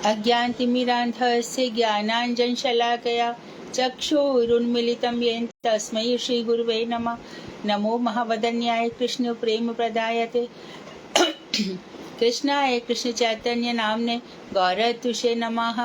अज्ञानतिमिरान्धस्य ज्ञानाञ्जनशलाकया चक्षुरुन्मीलितं येन तस्मै श्रीगुरुवे नमः। नमो महावदन्याय कृष्ण प्रेम प्रदायते कृष्णाय कृष्ण चैतन्य नामने गौरतुषे नमः।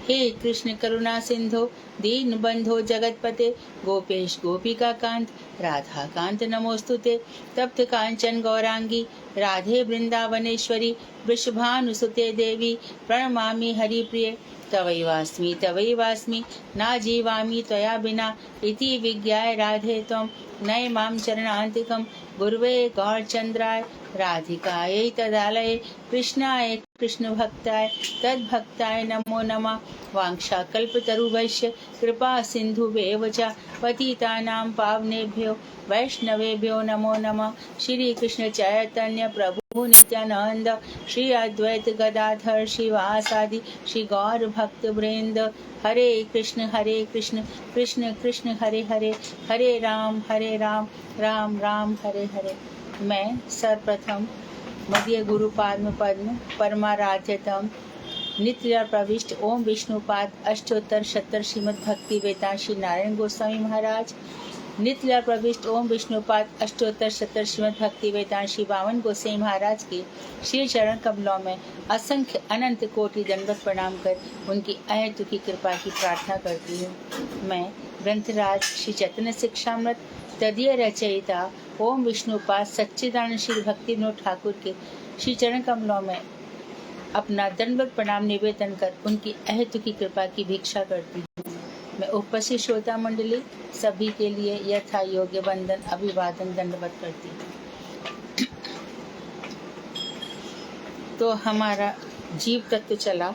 हे कृष्ण करुणा सिंधु दीन बंधो जगतपते गोपेश गोपिका कांत राधा कांत नमोस्तुते। तप्त कांचन गौरांगी राधे वृंदावनेश्वरी वृषभानुसुते देवी प्रणमामि हरिप्रिये। तवैवास्मि ना जीवामि त्वया बिना इति विज्ञाय राधे त्वं नय मां चरणान्तिकं। गुरुवे गौरचन्द्राय राधिकायै तदालये कृष्णाय कृष्ण भक्ताय तद्भक्ताय नमो नमः। वाञ्छाकल्पतरुभ्यश्च कृपा सिन्धुभ्येव च पतितानां पावनेभ्यो वैष्णवेभ्यो नमो नमः। श्री कृष्ण चैतन्य प्रभु नित्यानंद श्री अद्वैत गदाधर श्रीवासादि श्री गौर भक्त वृंद। हरे कृष्ण कृष्ण कृष्ण हरे हरे, हरे राम राम राम हरे हरे। मैं सर्वप्रथम मध्य गुरुपाद पद्म परमाराध्यतम नित्य प्रविष्ट ओम विष्णुपाद अष्टोत्तर शतर श्रीमद् भक्ति वेदांत श्री नारायण गोस्वामी महाराज, नित्य प्रविष्ट ओम विष्णुपाद अष्टोत्तर शतर श्रीमद् भक्ति वेदांत श्री बावन गोसाई महाराज के श्री चरण कमलों में असंख्य अनंत कोटि दंडवत प्रणाम कर उनकी अहेतुकी कृपा की प्रार्थना करती हूँ। मैं ग्रंथराज श्री चैतन्य शिक्षामृत तदीय रचयिता ओम विष्णुपाद सच्चिदानंद श्री भक्ति विनोद ठाकुर के श्री चरण कमलों में अपना दंडवत प्रणाम निवेदन कर उनकी अहेतुकी कृपा की भिक्षा करती हूँ। मैं उपस्थित श्रोता मंडली सभी के लिए यथा योग्य वंदन अभिवादन दंडवत करती हूँ। तो हमारा जीव तत्व चला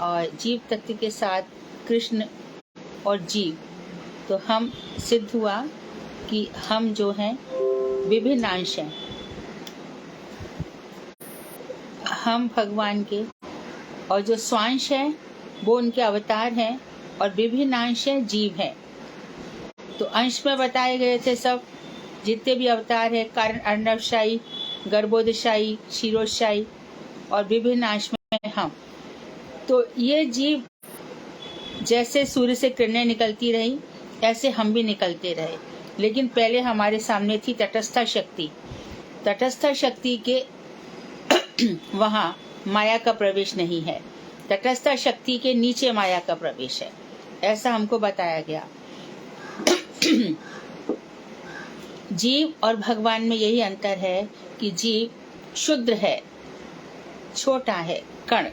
और जीव तत्व के साथ कृष्ण और जीव, तो हम सिद्ध हुआ कि हम जो हैं विभिन्न अंश हैं। हम भगवान के और जो स्वांश हैं वो उनके अवतार हैं और विभिन्न अंश हैं जीव हैं। तो अंश में बताए गए थे सब जितने भी अवतार हैं, कारण अर्णवशाही, गर्भोदशाही, क्षीरोदशाही और विभिन्न अंश में हम। तो ये जीव जैसे सूर्य से किरणें निकलती रही ऐसे हम भी निकलते रहे, लेकिन पहले हमारे सामने थी तटस्थ शक्ति। तटस्थ शक्ति के वहाँ माया का प्रवेश नहीं है, तटस्थ शक्ति के नीचे माया का प्रवेश है, ऐसा हमको बताया गया। जीव और भगवान में यही अंतर है कि जीव क्षुद्र है, छोटा है, कण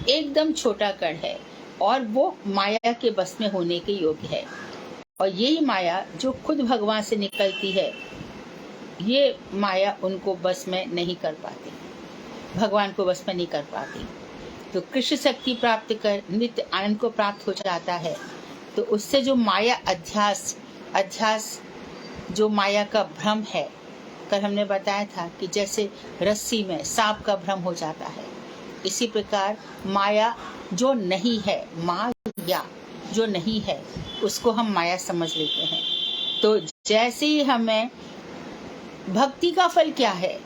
एकदम छोटा कण है और वो माया के बस में होने के योग्य है। और यही माया जो खुद भगवान से निकलती है, ये माया उनको बस में नहीं कर पाती, भगवान को बस में नहीं कर पाती। तो कृष्ण शक्ति प्राप्त कर नित्य आनंद को प्राप्त हो जाता है। तो उससे जो माया अध्यास जो माया का भ्रम है, कल हमने बताया था कि जैसे रस्सी में सांप का भ्रम हो जाता है, इसी प्रकार माया जो नहीं है, माया जो नहीं है उसको हम माया समझ लेते हैं। तो जैसे ही हमें भक्ति का फल क्या है,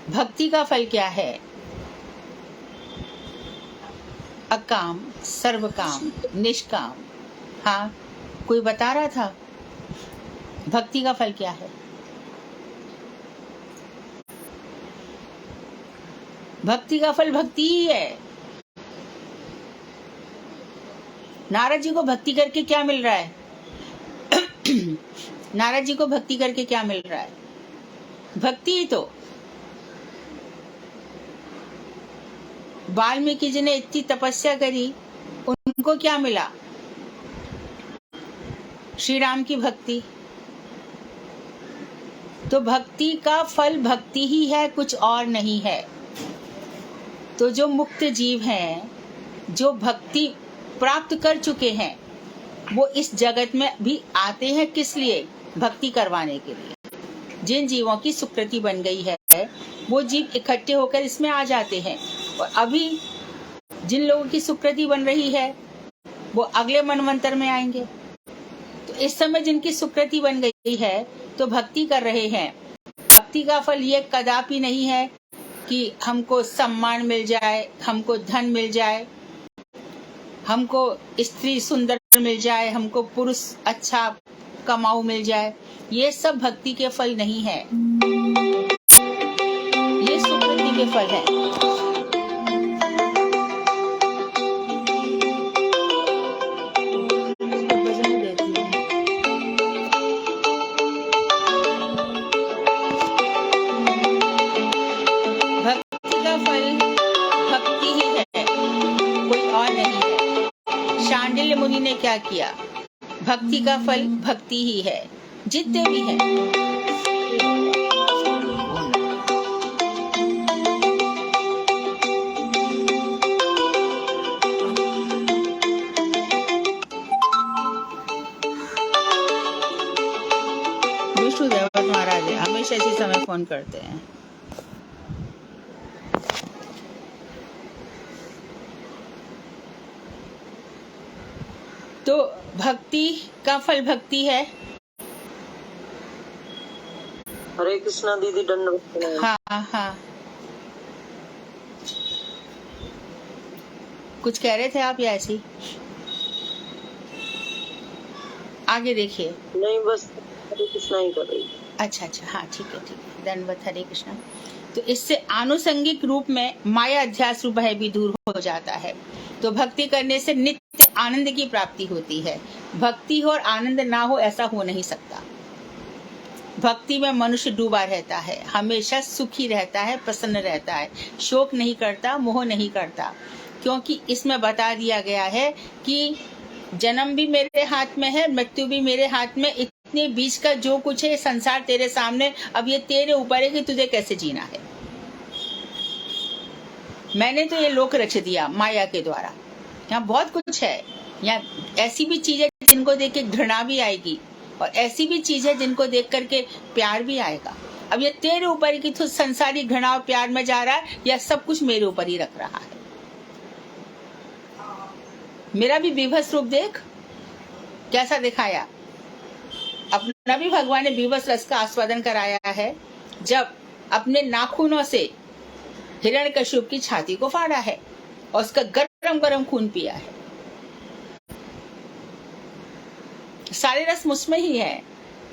भक्ति का फल क्या है? अकाम सर्वकाम निष्काम। हाँ, कोई बता रहा था भक्ति का फल क्या है? भक्ति का फल भक्ति ही है। नारद जी को भक्ति करके क्या मिल रहा है? नारद जी को भक्ति करके क्या मिल रहा है? भक्ति ही तो। वाल्मीकि जी ने इतनी तपस्या करी, उनको क्या मिला? श्री राम की भक्ति। तो भक्ति का फल भक्ति ही है, कुछ और नहीं है। तो जो मुक्त जीव हैं, जो भक्ति प्राप्त कर चुके हैं, वो इस जगत में भी आते हैं किस लिए? भक्ति करवाने के लिए। जिन जीवों की सुकृति बन गई है वो जीव इकट्ठे होकर इसमें आ जाते हैं। और अभी जिन लोगों की सुकृति बन रही है वो अगले मनवंतर में आएंगे। तो इस समय जिनकी सुकृति बन गई है तो भक्ति कर रहे हैं। भक्ति का फल ये कदापि नहीं है कि हमको सम्मान मिल जाए, हमको धन मिल जाए, हमको स्त्री सुंदर मिल जाए, हमको पुरुष अच्छा कमाऊ मिल जाए, ये सब भक्ति के फल नहीं है, ये सुकृति के फल है। भक्ति का फल भक्ति ही है, कोई और नहीं है। शांडिल्य मुनि ने क्या किया? भक्ति का फल भक्ति ही है, जितने भी हैं। विष्णुदेव महाराज हमेशा इसी समय फोन करते हैं। तो भक्ति का फल भक्ति है। हरे कृष्णा दीदी, दंडवत। हाँ हाँ, कुछ कह रहे थे आप या ऐसी? आगे देखिए। नहीं, बस हरे कृष्णा ही कर रही। अच्छा अच्छा, हाँ ठीक है ठीक है, दंडवत हरे कृष्णा। तो इससे आनुषंगिक रूप में माया अध्यास रूप भय भी दूर हो जाता है। तो भक्ति करने से नित्य आनंद की प्राप्ति होती है। भक्ति हो और आनंद ना हो, ऐसा हो नहीं सकता। भक्ति में मनुष्य डूबा रहता है, हमेशा सुखी रहता है, प्रसन्न रहता है, शोक नहीं करता, मोह नहीं करता, क्योंकि इसमें बता दिया गया है कि जन्म भी मेरे हाथ में है, मृत्यु भी मेरे हाथ में। इतने बीच का जो कुछ है, संसार तेरे सामने, अब ये तेरे ऊपर है कि तुझे कैसे जीना है। मैंने तो ये लोक रच दिया माया के द्वारा। यहाँ बहुत कुछ है, यहाँ ऐसी भी चीजें जिनको देख के घृणा भी आएगी, और ऐसी भी चीजें जिनको देख करके प्यार भी आएगा। अब ये तेरे ऊपर है कि तू संसारी घृणा और प्यार में जा रहा है, या सब कुछ मेरे ऊपर ही रख रहा है। मेरा भी विभत्स रूप देख कैसा दिखाया। अपना भी भगवान ने विभत्स रस का आस्वादन कराया है, जब अपने नाखूनों से हिरण्यकश्यप की छाती को फाड़ा है और उसका गरम गरम खून पिया है। सारे रस मुझमें ही है,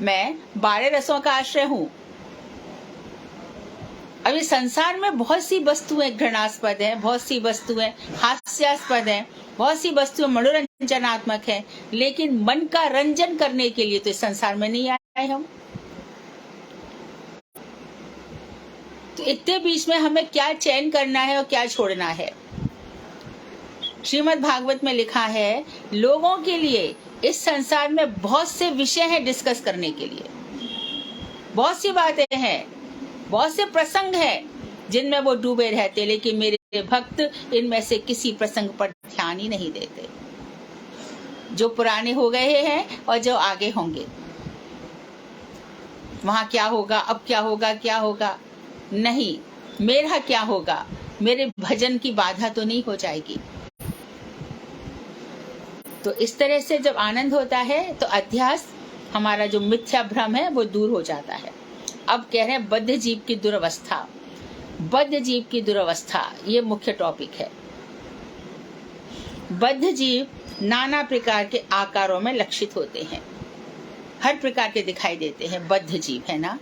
मैं 12 रसों का आश्रय हूं। अभी संसार में बहुत सी वस्तुएं घृणास्पद है, बहुत सी वस्तुएं हास्यास्पद है, बहुत सी वस्तुएं मनोरंजनात्मक है, लेकिन मन का रंजन करने के लिए तो इस संसार में नहीं आए हम। तो इतने बीच में हमें क्या चयन करना है और क्या छोड़ना है। श्रीमद् भागवत में लिखा है, लोगों के लिए इस संसार में बहुत से विषय हैं डिस्कस करने के लिए, बहुत सी बातें हैं, बहुत से प्रसंग हैं जिनमें वो डूबे रहते, लेकिन मेरे भक्त इनमें से किसी प्रसंग पर ध्यान ही नहीं देते। जो पुराने हो गए हैं और जो आगे होंगे, वहां क्या होगा, अब क्या होगा, क्या होगा नहीं, मेरा क्या होगा, मेरे भजन की बाधा तो नहीं हो जाएगी। तो इस तरह से जब आनंद होता है तो अध्यास, हमारा जो मिथ्या भ्रम है, वो दूर हो जाता है। अब कह रहे हैं बद्ध जीव की दुर्वस्था। बद्ध जीव की दुर्वस्था ये मुख्य टॉपिक है। बद्ध जीव नाना प्रकार के आकारों में लक्षित होते हैं, हर प्रकार के दिखाई देते हैं। बद्ध जीव है ना,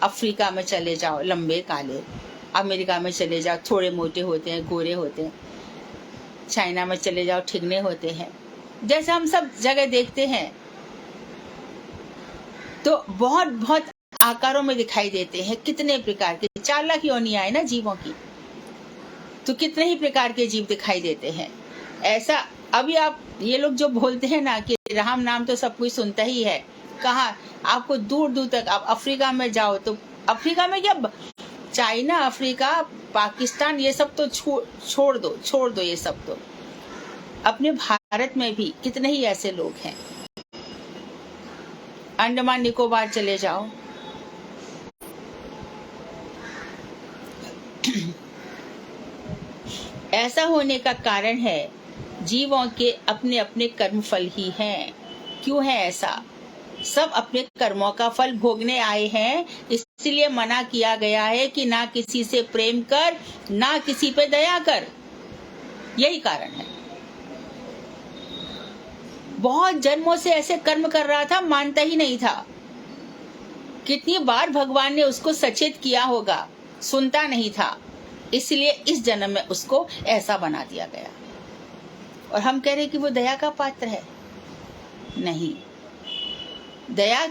अफ्रीका में चले जाओ लंबे काले, अमेरिका में चले जाओ थोड़े मोटे होते हैं, गोरे होते हैं, चाइना में चले जाओ ठिगने होते हैं, जैसे हम सब जगह देखते हैं। तो बहुत बहुत आकारों में दिखाई देते हैं, कितने प्रकार के, 4 लाख योनियां है ना जीवों की, तो कितने ही प्रकार के जीव दिखाई देते हैं। ऐसा अभी आप ये लोग जो बोलते हैं ना कि राम नाम तो सब कोई सुनता ही है, कहाँ आपको दूर दूर तक, आप अफ्रीका में जाओ तो अफ्रीका में क्या, चाइना, अफ्रीका, पाकिस्तान, ये सब तो छोड़ दो ये सब। तो अपने भारत में भी कितने ही ऐसे लोग हैं। अंडमान निकोबार चले जाओ, ऐसा होने का कारण है जीवों के अपने अपने कर्म फल ही हैं। क्यों है ऐसा? सब अपने कर्मों का फल भोगने आए हैं, इस इसीलिए मना किया गया है कि ना किसी से प्रेम कर, ना किसी पे दया कर। यही कारण है। बहुत जन्मों से ऐसे कर्म कर रहा था, मानता ही नहीं था। कितनी बार भगवान ने उसको सचेत किया होगा, सुनता नहीं था। इसलिए इस जन्म में उसको ऐसा बना दिया गया। और हम कह रहे कि वो दया का पात्र है। नहीं, दया,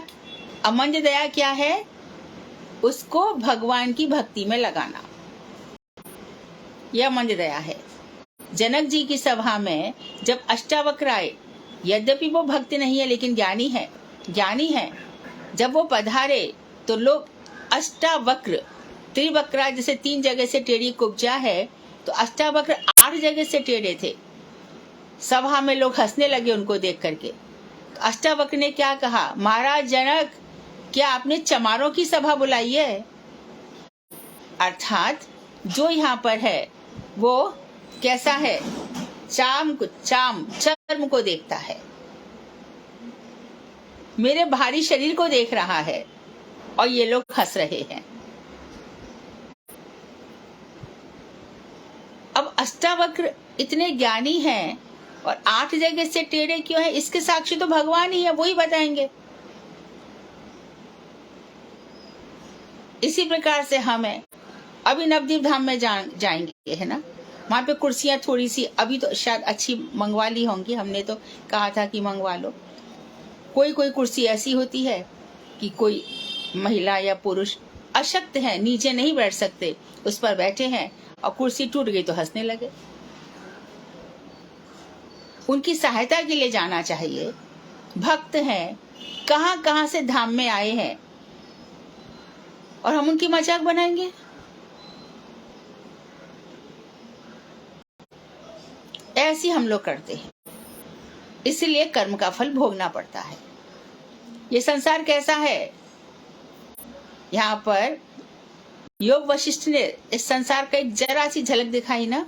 अमंज दया क्या है? उसको भगवान की भक्ति में लगाना, यह अमंज दया है। जनक जी की सभा में जब अष्टावक्र आए, यद्यपि वो भक्त नहीं है लेकिन ज्ञानी है, जब वो पधारे तो लोग अष्टावक्र, त्रिवक्रा जैसे 3 जगह से टेढ़ी कुब्जा है, तो अष्टावक्र 8 जगह से टेढ़े थे। सभा में लोग हंसने लगे उनको देख करके। तो अष्टावक्र ने क्या कहा? महाराज जनक, क्या आपने चमारों की सभा बुलाई है? अर्थात जो यहाँ पर है वो कैसा है? चर्म को देखता है, मेरे भारी शरीर को देख रहा है, और ये लोग हंस रहे हैं। अब अष्टावक्र इतने ज्ञानी हैं और 8 जगह से टेढ़े क्यों है? इसके साक्षी तो भगवान ही है, वो ही बताएंगे। इसी प्रकार से हमें अभी नवदीप धाम में जाएंगे, है ना? वहां पे कुर्सियां थोड़ी सी अभी तो शायद अच्छी मंगवा ली होंगी, हमने तो कहा था कि मंगवा लो। कोई कुर्सी ऐसी होती है कि कोई महिला या पुरुष अशक्त है, नीचे नहीं बैठ सकते, उस पर बैठे हैं और कुर्सी टूट गई तो हंसने लगे। उनकी सहायता के लिए जाना चाहिए। भक्त हैं, कहां कहां से धाम में आए हैं, और हम उनकी मजाक बनाएंगे? ऐसी हम लोग करते हैं। इसलिए कर्म का फल भोगना पड़ता है। ये संसार कैसा है? यहाँ पर योग वशिष्ठ ने इस संसार का एक जरा सी झलक दिखाई ना।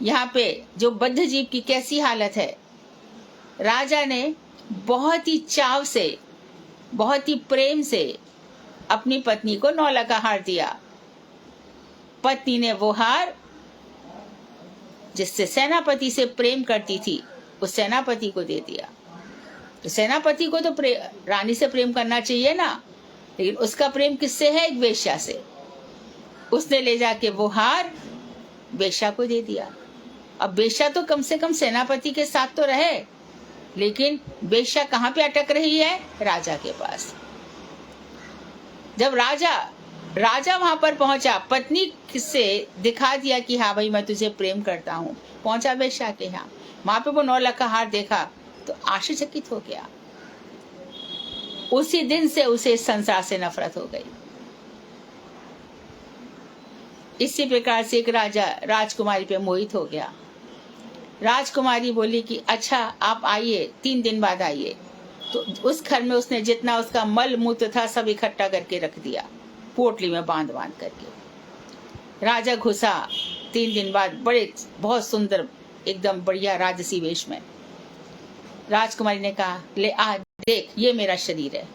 यहाँ पे जो बद्ध जीव की कैसी हालत है। राजा ने बहुत ही चाव से, बहुत ही प्रेम से अपनी पत्नी को 9 लाख का हार दिया। पत्नी ने वो हार जिससे सेनापति से प्रेम करती थी, उस सेनापति को दे दिया। तो सेनापति को तो रानी से प्रेम करना चाहिए ना, लेकिन उसका प्रेम किससे है? एक वेश्या से। उसने ले जाके वो हार वेश्या को दे दिया। अब वेश्या तो कम से कम सेनापति के साथ तो रहे, लेकिन वेश्या कहाँ पे अटक रही है? राजा के पास। जब राजा वहां पर पहुंचा, पत्नी से दिखा दिया कि हाँ भाई मैं तुझे प्रेम करता हूँ, पहुंचा वेश्या के यहाँ, वहां पे वो 9 लाख का हार देखा तो आश्चर्यचकित हो गया। उसी दिन से उसे संसार से नफरत हो गई। इसी प्रकार से एक राजा राजकुमारी पे मोहित हो गया। राजकुमारी बोली कि अच्छा आप आइए, 3 दिन बाद आइए। तो उस घर में उसने जितना उसका मल मूत्र था सब इकट्ठा करके रख दिया, पोटली में बांध करके। राजा घुसा 3 दिन बाद, बहुत सुंदर, एकदम बढ़िया राजसी वेश में। राजकुमारी ने कहा, ले आ देख, ये मेरा शरीर है।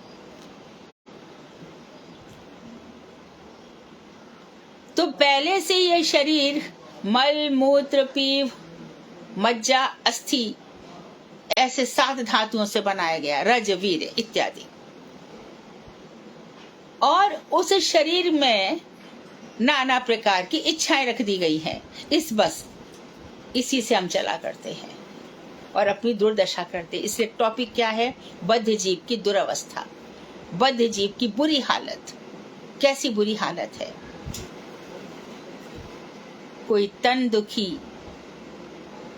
तो पहले से ये शरीर मल मूत्र पीव मज्जा अस्थि ऐसे 7 धातुओं से बनाया गया, रज वीर इत्यादि। और उस शरीर में नाना प्रकार की इच्छाएं रख दी गई हैं। इसी से हम चला करते हैं और अपनी दुर्दशा करते। इसलिए टॉपिक क्या है? बद्ध जीव की दुर्अवस्था, बद्ध जीव की बुरी हालत। कैसी बुरी हालत है? कोई तन दुखी,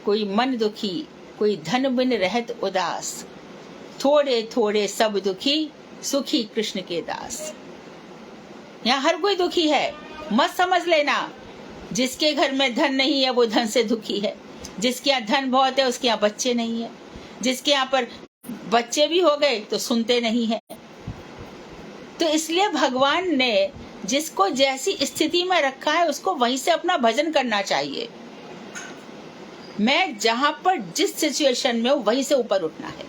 कोई मन दुखी, कोई धन बिन रहत उदास, थोड़े थोड़े सब दुखी, सुखी कृष्ण के दास। यहाँ हर कोई दुखी है, मत समझ लेना। जिसके घर में धन नहीं है वो धन से दुखी है, जिसके यहाँ धन बहुत है उसके यहाँ बच्चे नहीं है, जिसके यहाँ पर बच्चे भी हो गए तो सुनते नहीं है। तो इसलिए भगवान ने जिसको जैसी स्थिति में रखा है उसको वहीं से अपना भजन करना चाहिए। मैं जहां पर जिस सिचुएशन में हूं वहीं से ऊपर उठना है।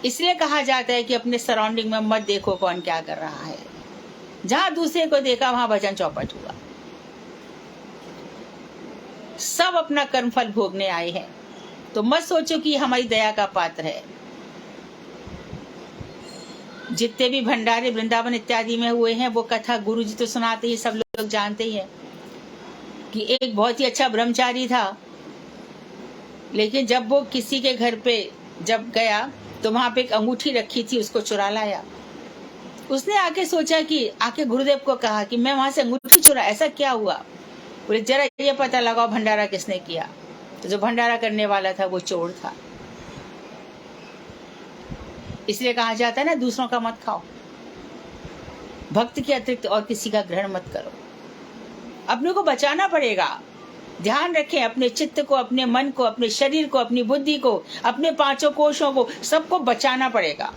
इसलिए कहा जाता है कि अपने सराउंडिंग में मत देखो कौन क्या कर रहा है, जहां दूसरे को देखा वहां भजन चौपट हुआ। सब अपना कर्मफल भोगने आए हैं, तो मत सोचो कि हमारी दया का पात्र है। जितने भी भंडारे वृंदावन इत्यादि में हुए हैं वो कथा गुरु जी तो सुनाते ही, सब लोग जानते ही हैं कि एक बहुत ही अच्छा ब्रह्मचारी था, लेकिन जब वो किसी के घर पे जब गया तो वहां पे एक अंगूठी रखी थी, उसको चुरा लाया। उसने आके सोचा कि आके गुरुदेव को कहा कि मैं वहां से अंगूठी चुरा, ऐसा क्या हुआ? बोले जरा ये पता लगाओ भंडारा किसने किया। तो जो भंडारा करने वाला था वो चोर था। इसलिए कहा जाता है ना, दूसरों का मत खाओ, भक्त के अतिरिक्त और किसी का ग्रहण मत करो। अपने को बचाना पड़ेगा। ध्यान रखें अपने चित्त को, अपने मन को, अपने शरीर को, अपनी बुद्धि को, अपने पांचों कोशों को, सबको बचाना पड़ेगा।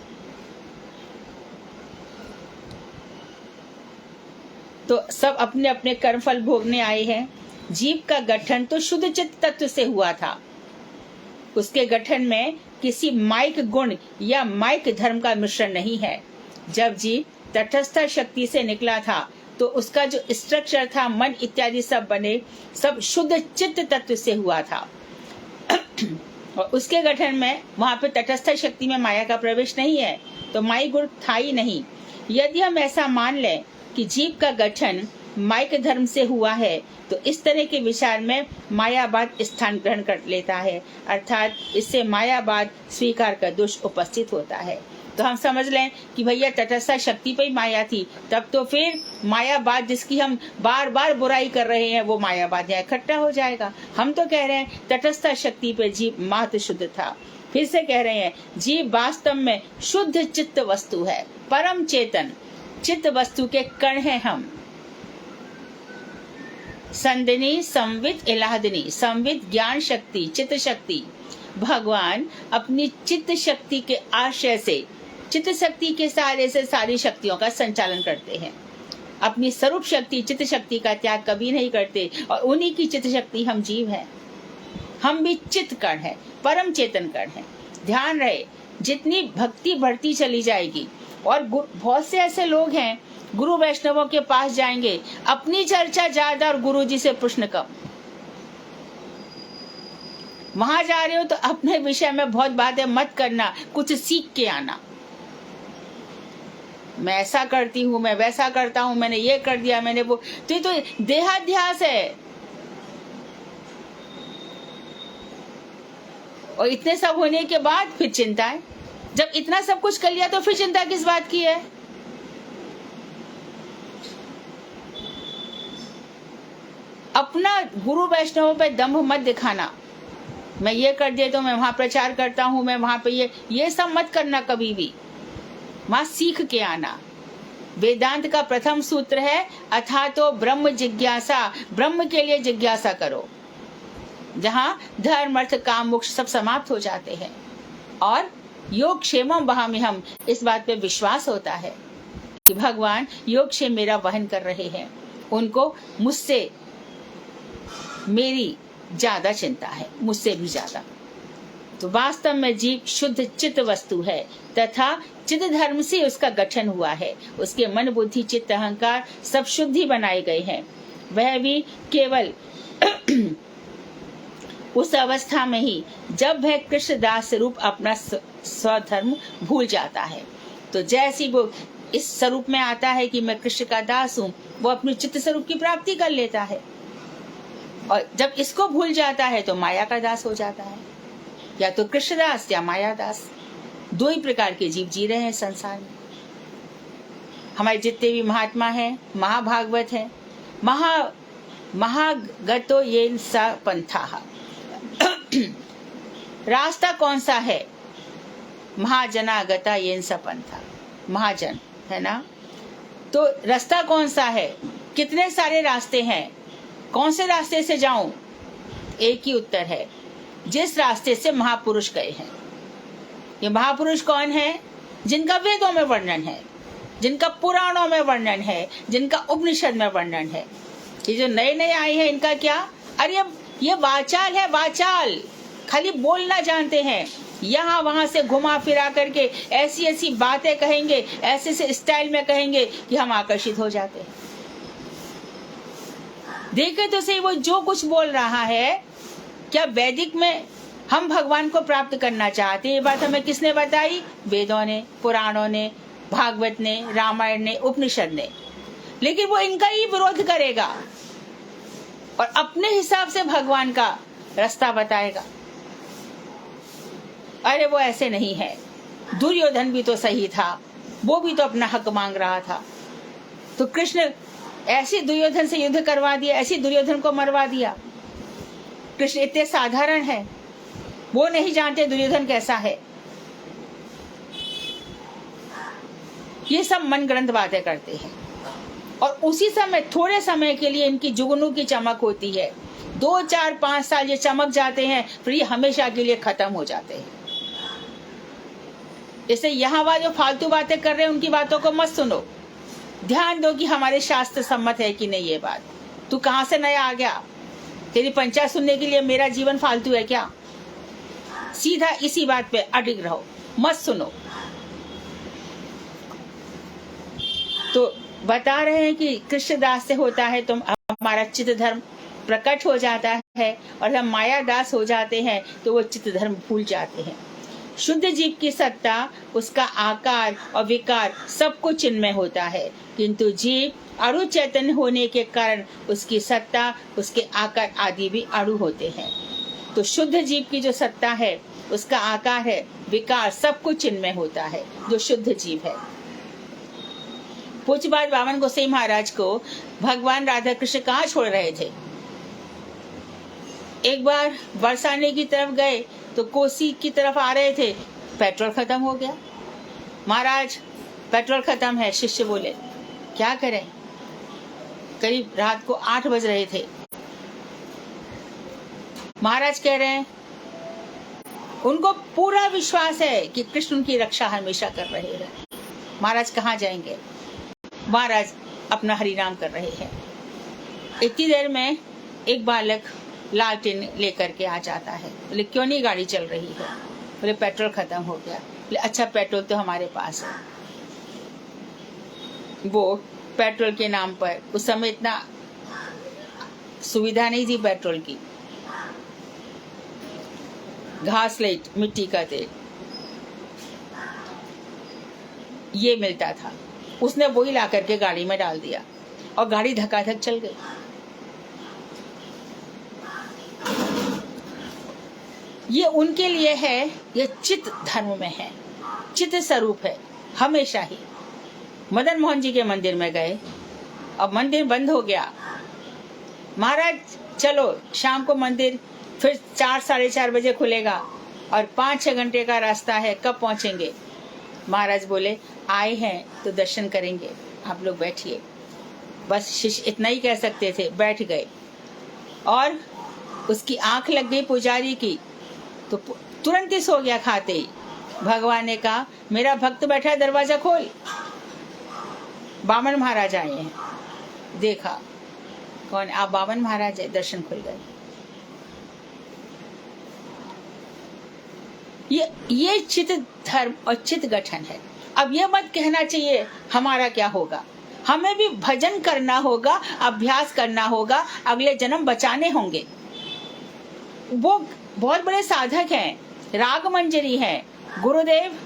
तो सब अपने अपने कर्मफल भोगने आए हैं। जीव का गठन तो शुद्ध चित्त तत्व से हुआ था। उसके गठन में किसी माइक गुण या माइक धर्म का मिश्रण नहीं है। जब जीव तटस्थ शक्ति से निकला था तो उसका जो स्ट्रक्चर था, मन इत्यादि सब बने, सब शुद्ध चित्त तत्व से हुआ था। और उसके गठन में वहां पे तटस्थ शक्ति में माया का प्रवेश नहीं है, तो माई गुण था ही नहीं। यदि हम ऐसा मान लें कि जीव का गठन माइक धर्म से हुआ है, तो इस तरह के विचार में मायावाद स्थान ग्रहण कर लेता है, अर्थात इससे मायावाद स्वीकार का दोष उपस्थित होता है। तो हम समझ लें कि भैया तटस्थ शक्ति पे ही माया थी, तब तो फिर मायावाद जिसकी हम बार बार बुराई कर रहे हैं वो मायावाद यहाँ इकट्ठा हो जाएगा। हम तो कह रहे हैं तटस्थ शक्ति पे जीव मात्र शुद्ध था। फिर से कह रहे हैं जीव वास्तव में शुद्ध चित्त वस्तु है, परम चेतन चित्त वस्तु के कण हैं हम। संदिनी संवित इलाहदिनी, संवित ज्ञान शक्ति, चित्त शक्ति। भगवान अपनी चित्त शक्ति के आश्रय से, चित्त शक्ति के सहारे से सारी शक्तियों का संचालन करते हैं। अपनी स्वरूप शक्ति चित्त शक्ति का त्याग कभी नहीं करते, और उन्हीं की चित्त शक्ति हम जीव हैं। हम भी चित्त कण हैं, परम चेतन कण हैं। ध्यान रहे, जितनी भक्ति बढ़ती चली जाएगी, और बहुत से ऐसे लोग हैं गुरु वैष्णवों के पास जाएंगे, अपनी चर्चा ज्यादा और गुरु जी से प्रश्न कम। वहां जा रहे हो तो अपने विषय में बहुत बातें मत करना, कुछ सीख के आना। मैं ऐसा करती हूँ, मैं वैसा करता हूँ, मैंने ये कर दिया, मैंने वो, तो ये तो देहाध्यास है। और इतने सब होने के बाद फिर चिंता है। जब इतना सब कुछ कर लिया तो फिर चिंता किस बात की है? अपना गुरु वैष्णवों पे दंभ मत दिखाना। मैं ये कर देता हूँ, मैं वहां प्रचार करता हूँ, मैं वहां पे ये सब मत करना कभी भी। वहां सीख के आना। वेदांत का प्रथम सूत्र है अथा तो ब्रह्म जिज्ञासा, ब्रह्म के लिए जिज्ञासा करो, जहां धर्म अर्थ काम मोक्ष सब समाप्त हो जाते हैं। और योग क्षेमम वहामिहम, इस बात पे विश्वास होता है कि भगवान योग क्षेम मेरा वहन कर रहे हैं। उनको मुझसे मेरी ज्यादा चिंता है, मुझसे भी ज्यादा। तो वास्तव में जीव शुद्ध चित्त वस्तु है, तथा चित्त धर्म से उसका गठन हुआ है। उसके मन बुद्धि चित्त अहंकार सब शुद्धि बनाए गए हैं। वह भी केवल उस अवस्था में ही जब वह कृष्ण दास स्वरूप अपना स्वधर्म भूल जाता है। तो जैसी वो इस स्वरूप में आता है कि मैं कृष्ण का दास हूँ, वो अपने चित्त स्वरूप की प्राप्ति कर लेता है। और जब इसको भूल जाता है तो माया का दास हो जाता है, या तो कृष्णदास या माया दास। दो ही प्रकार के जीव जी रहे हैं संसार में। हमारे जितने भी महात्मा हैं, महाभागवत हैं, महागतो येन सा पंथा। रास्ता कौन सा है? महाजनागता येन सा पंथा, महाजन है ना। तो रास्ता कौन सा है? कितने सारे रास्ते हैं, कौन से रास्ते से जाऊं? एक ही उत्तर है, जिस रास्ते से महापुरुष गए हैं। ये महापुरुष कौन है? जिनका वेदों में वर्णन है, जिनका पुराणों में वर्णन है, जिनका उपनिषद में वर्णन है। ये जो नए नए आए हैं, इनका क्या? अरे ये वाचाल है, वाचाल, खाली बोलना जानते हैं, यहाँ वहां से घुमा फिरा करके ऐसी ऐसी बातें कहेंगे, ऐसे ऐसे स्टाइल में कहेंगे कि हम आकर्षित हो जाते हैं। देखे तो सही, वो जो कुछ बोल रहा है, क्या वैदिक में हम भगवान को प्राप्त करना चाहते हैं? ये बात हमें किसने बताई? वेदों ने, पुराणों ने, भागवत ने, रामायण ने, उपनिषद ने। लेकिन वो इनका ही विरोध करेगा और अपने हिसाब से भगवान का रास्ता बताएगा। अरे वो ऐसे नहीं है, दुर्योधन भी तो सही था, वो भी तो अपना हक मांग रहा था। तो कृष्ण ऐसे दुर्योधन से युद्ध करवा दिया, ऐसी दुर्योधन को मरवा दिया। कृष्ण इतने साधारण है, वो नहीं जानते दुर्योधन कैसा है। ये सब मन ग्रंथ बातें करते हैं और उसी समय, थोड़े समय के लिए इनकी जुगनू की चमक होती है। 2, 4, 5 साल ये चमक जाते हैं, फिर ये हमेशा के लिए खत्म हो जाते हैं। इसलिए यहाँ वाले जो फालतू बातें कर रहे हैं उनकी बातों को मत सुनो। ध्यान दो कि हमारे शास्त्र सम्मत है कि नहीं। ये बात तू कहाँ से नया आ गया? तेरी पंचायत सुनने के लिए मेरा जीवन फालतू है क्या? सीधा इसी बात पे अडिग रहो, मत सुनो। तो बता रहे हैं कि कृष्णदास से होता है तो हमारा चित्त धर्म प्रकट हो जाता है, और हम माया दास हो जाते हैं तो वो चित्त धर्म भूल जाते हैं। शुद्ध जीव की सत्ता, उसका आकार और विकार सब कुछ चिन्मय होता है, किंतु जीव अणु चैतन्य होने के कारण उसकी सत्ता, उसके आकार आदि भी अणु होते हैं। तो शुद्ध जीव की जो सत्ता है, उसका आकार है, विकार सब कुछ चिन्मय होता है, जो शुद्ध जीव है। पूज्य बाबा बामन गोसाई महाराज को भगवान राधा कृष्ण कहाँ छोड़ रहे थे? एक बार बरसाने की तरफ गए तो कोसी की तरफ आ रहे थे, पेट्रोल खत्म हो गया। महाराज पेट्रोल खत्म है। शिष्य बोले क्या करें? करीब रात को 8 बज रहे थे। महाराज कह रहे हैं उनको पूरा विश्वास है कि कृष्ण उनकी रक्षा हमेशा कर रहे हैं। महाराज कहाँ जाएंगे? महाराज अपना हरिनाम कर रहे हैं। इतनी देर में एक बालक लालटेन लेकर के आ जाता है। बोले क्यों नहीं गाड़ी चल रही है? बोले पेट्रोल खत्म हो गया। बोले अच्छा पेट्रोल तो हमारे पास है। वो पेट्रोल के नाम पर, उस समय इतना सुविधा नहीं थी पेट्रोल की, घास लाइट, मिट्टी का तेल ये मिलता था। उसने वही ला करके गाड़ी में डाल दिया और गाड़ी धक्का-धक चल गई। ये उनके लिए है, ये चित्त धर्म में है, चित्त स्वरूप है हमेशा ही। मदन मोहन जी के मंदिर में गए, अब मंदिर बंद हो गया। महाराज चलो शाम को मंदिर फिर 4, 4:30 बजे खुलेगा और 5-6 घंटे का रास्ता है, कब पहुंचेंगे? महाराज बोले आए हैं तो दर्शन करेंगे, आप लोग बैठिए। बस शिष्य इतना ही कह सकते थे, बैठ गए। और उसकी आंख लग गई पुजारी की, तो तुरंत ही सो गया खाते ही। भगवान ने कहा मेरा भक्त बैठा है, दरवाजा खोल। बामन महाराज आए हैं, देखा कौन? आप बामन महाराज है। दर्शन खुल गए। ये चित्त धर्म और चित्त गठन है। अब ये मत कहना चाहिए हमारा क्या होगा। हमें भी भजन करना होगा, अभ्यास करना होगा, अगले जन्म बचाने होंगे। वो बहुत बड़े साधक हैं, राग मंजरी है, गुरुदेव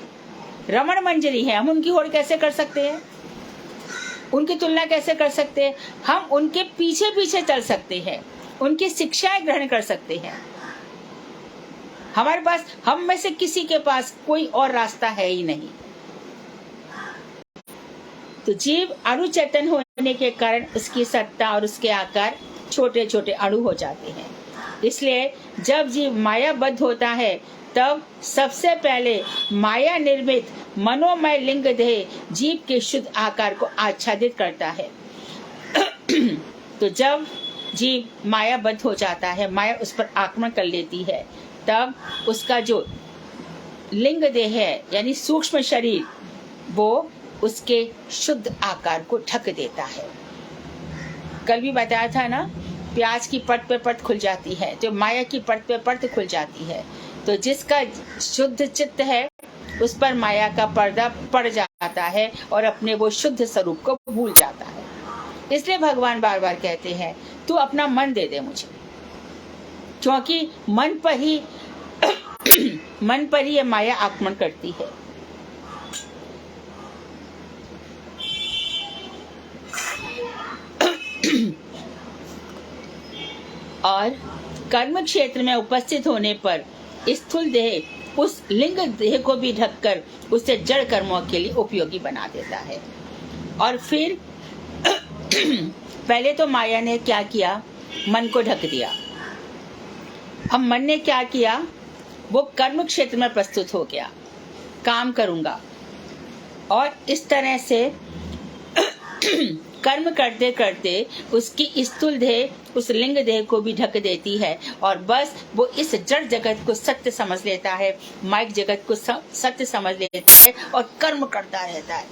रमण मंजरी है। हम उनकी होड़ कैसे कर सकते हैं? उनकी तुलना कैसे कर सकते हैं? हम उनके पीछे पीछे चल सकते हैं, उनकी शिक्षाएं ग्रहण कर सकते हैं। हमारे पास, हम में से किसी के पास कोई और रास्ता है ही नहीं। तो जीव अणु चेतन होने के कारण उसकी सत्ता और उसके आकार छोटे छोटे अणु हो जाते हैं। इसलिए जब जीव मायाबद्ध होता है तब सबसे पहले माया निर्मित मनोमय लिंग देह जीव के शुद्ध आकार को आच्छादित करता है। तो जब जीव मायाबद्ध हो जाता है, माया उस पर आक्रमण कर लेती है, तब उसका जो लिंग देह है यानी सूक्ष्म शरीर, वो उसके शुद्ध आकार को ढक देता है। कल भी बताया था ना, प्याज की परत पे परत खुल जाती है, तो माया की परत पे परत खुल जाती है। तो जिसका शुद्ध चित्त है उस पर माया का पर्दा पड़ जाता है और अपने वो शुद्ध स्वरूप को भूल जाता है। इसलिए भगवान बार बार कहते हैं तू अपना मन दे दे मुझे, क्योंकि मन पर ही ये माया आक्रमण करती है। और कर्म क्षेत्र में उपस्थित होने पर स्थूल देह उस लिंग देह को भी ढककर उसे जड़ कर्मों के लिए उपयोगी बना देता है। और फिर पहले तो माया ने क्या किया, मन को ढक दिया। अब मन ने क्या किया, वो कर्म क्षेत्र में प्रस्तुत हो गया, काम करूंगा, और इस तरह से कर्म करते करते उसकी स्थूल देह उस लिंग देह को भी ढक देती है और बस वो इस जड़ जगत को सत्य समझ लेता है, माइक जगत को सत्य समझ लेता है और कर्म करता रहता है।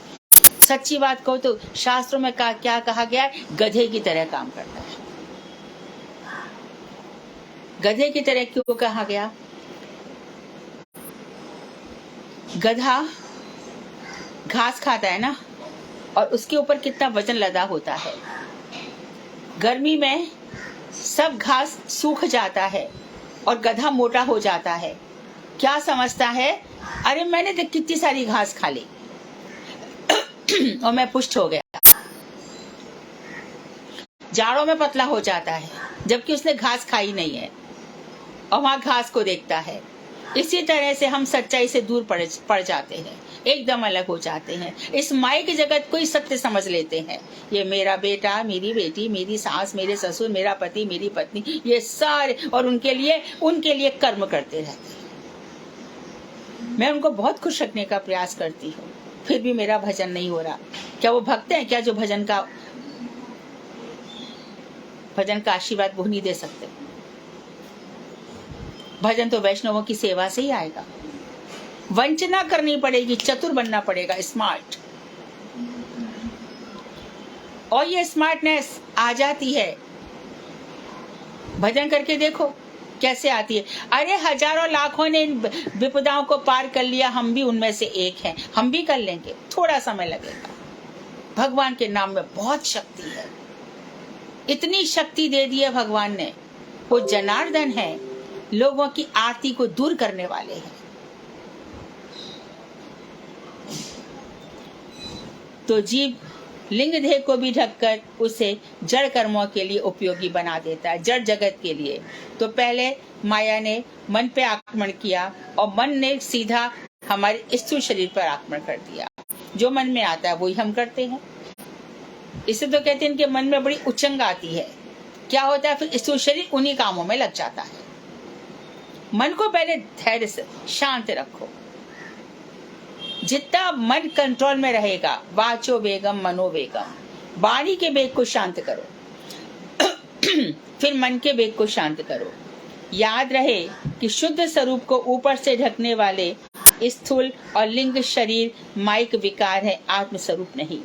सच्ची बात कहो तो शास्त्रों में क्या कहा गया है, गधे की तरह काम करता है। गधे की तरह क्यों कहा गया? गधा घास खाता है ना, और उसके ऊपर कितना वजन लदा होता है। गर्मी में सब घास सूख जाता है और गधा मोटा हो जाता है। क्या समझता है, अरे मैंने तो कितनी सारी घास खा ली और मैं पुष्ट हो गया। जाड़ों में पतला हो जाता है जबकि उसने घास खाई नहीं है और वहां घास को देखता है। इसी तरह से हम सच्चाई से दूर पड़ जाते हैं, एकदम अलग हो जाते हैं। इस माइक जगत को ही सत्य समझ लेते हैं। ये मेरा बेटा, मेरी बेटी, मेरी सास, मेरे ससुर, मेरा पति, मेरी पत्नी, ये सारे, और उनके लिए कर्म करते रहते हैं। मैं उनको बहुत खुश रखने का प्रयास करती हूँ, फिर भी मेरा भजन नहीं हो रहा। क्या वो भक्त हैं क्या जो भजन का आशीर्वाद वो नहीं दे सकते? भजन तो वैष्णवों की सेवा से ही आएगा। वंचना करनी पड़ेगी, चतुर बनना पड़ेगा, स्मार्ट। और ये स्मार्टनेस आ जाती है, भजन करके देखो कैसे आती है। अरे हजारों लाखों ने इन विपदाओं को पार कर लिया, हम भी उनमें से एक हैं, हम भी कर लेंगे। थोड़ा समय लगेगा। भगवान के नाम में बहुत शक्ति है, इतनी शक्ति दे दी है भगवान ने। वो जनार्दन है, लोगों की आरती को दूर करने वाले हैं। तो जीव लिंग देह को भी ढककर उसे जड़ कर्मों के लिए उपयोगी बना देता है, जड़ जगत के लिए। तो पहले माया ने मन पे आक्रमण किया और मन ने सीधा हमारे स्थूल शरीर पर आक्रमण कर दिया। जो मन में आता है वही हम करते हैं। इसे तो कहते हैं इनके मन में बड़ी उचंग आती है। क्या होता है, फिर स्थूल शरीर उन्हीं कामों में लग जाता है। मन को पहले धैर्य से शांत रखो। जितना मन कंट्रोल में रहेगा, वाचो वेगम मनोवेगम, वाणी के वेग को शांत करो फिर मन के वेग को शांत करो। याद रहे कि शुद्ध स्वरूप को ऊपर से ढकने वाले स्थूल और लिंग शरीर माइक विकार है, आत्म स्वरूप नहीं।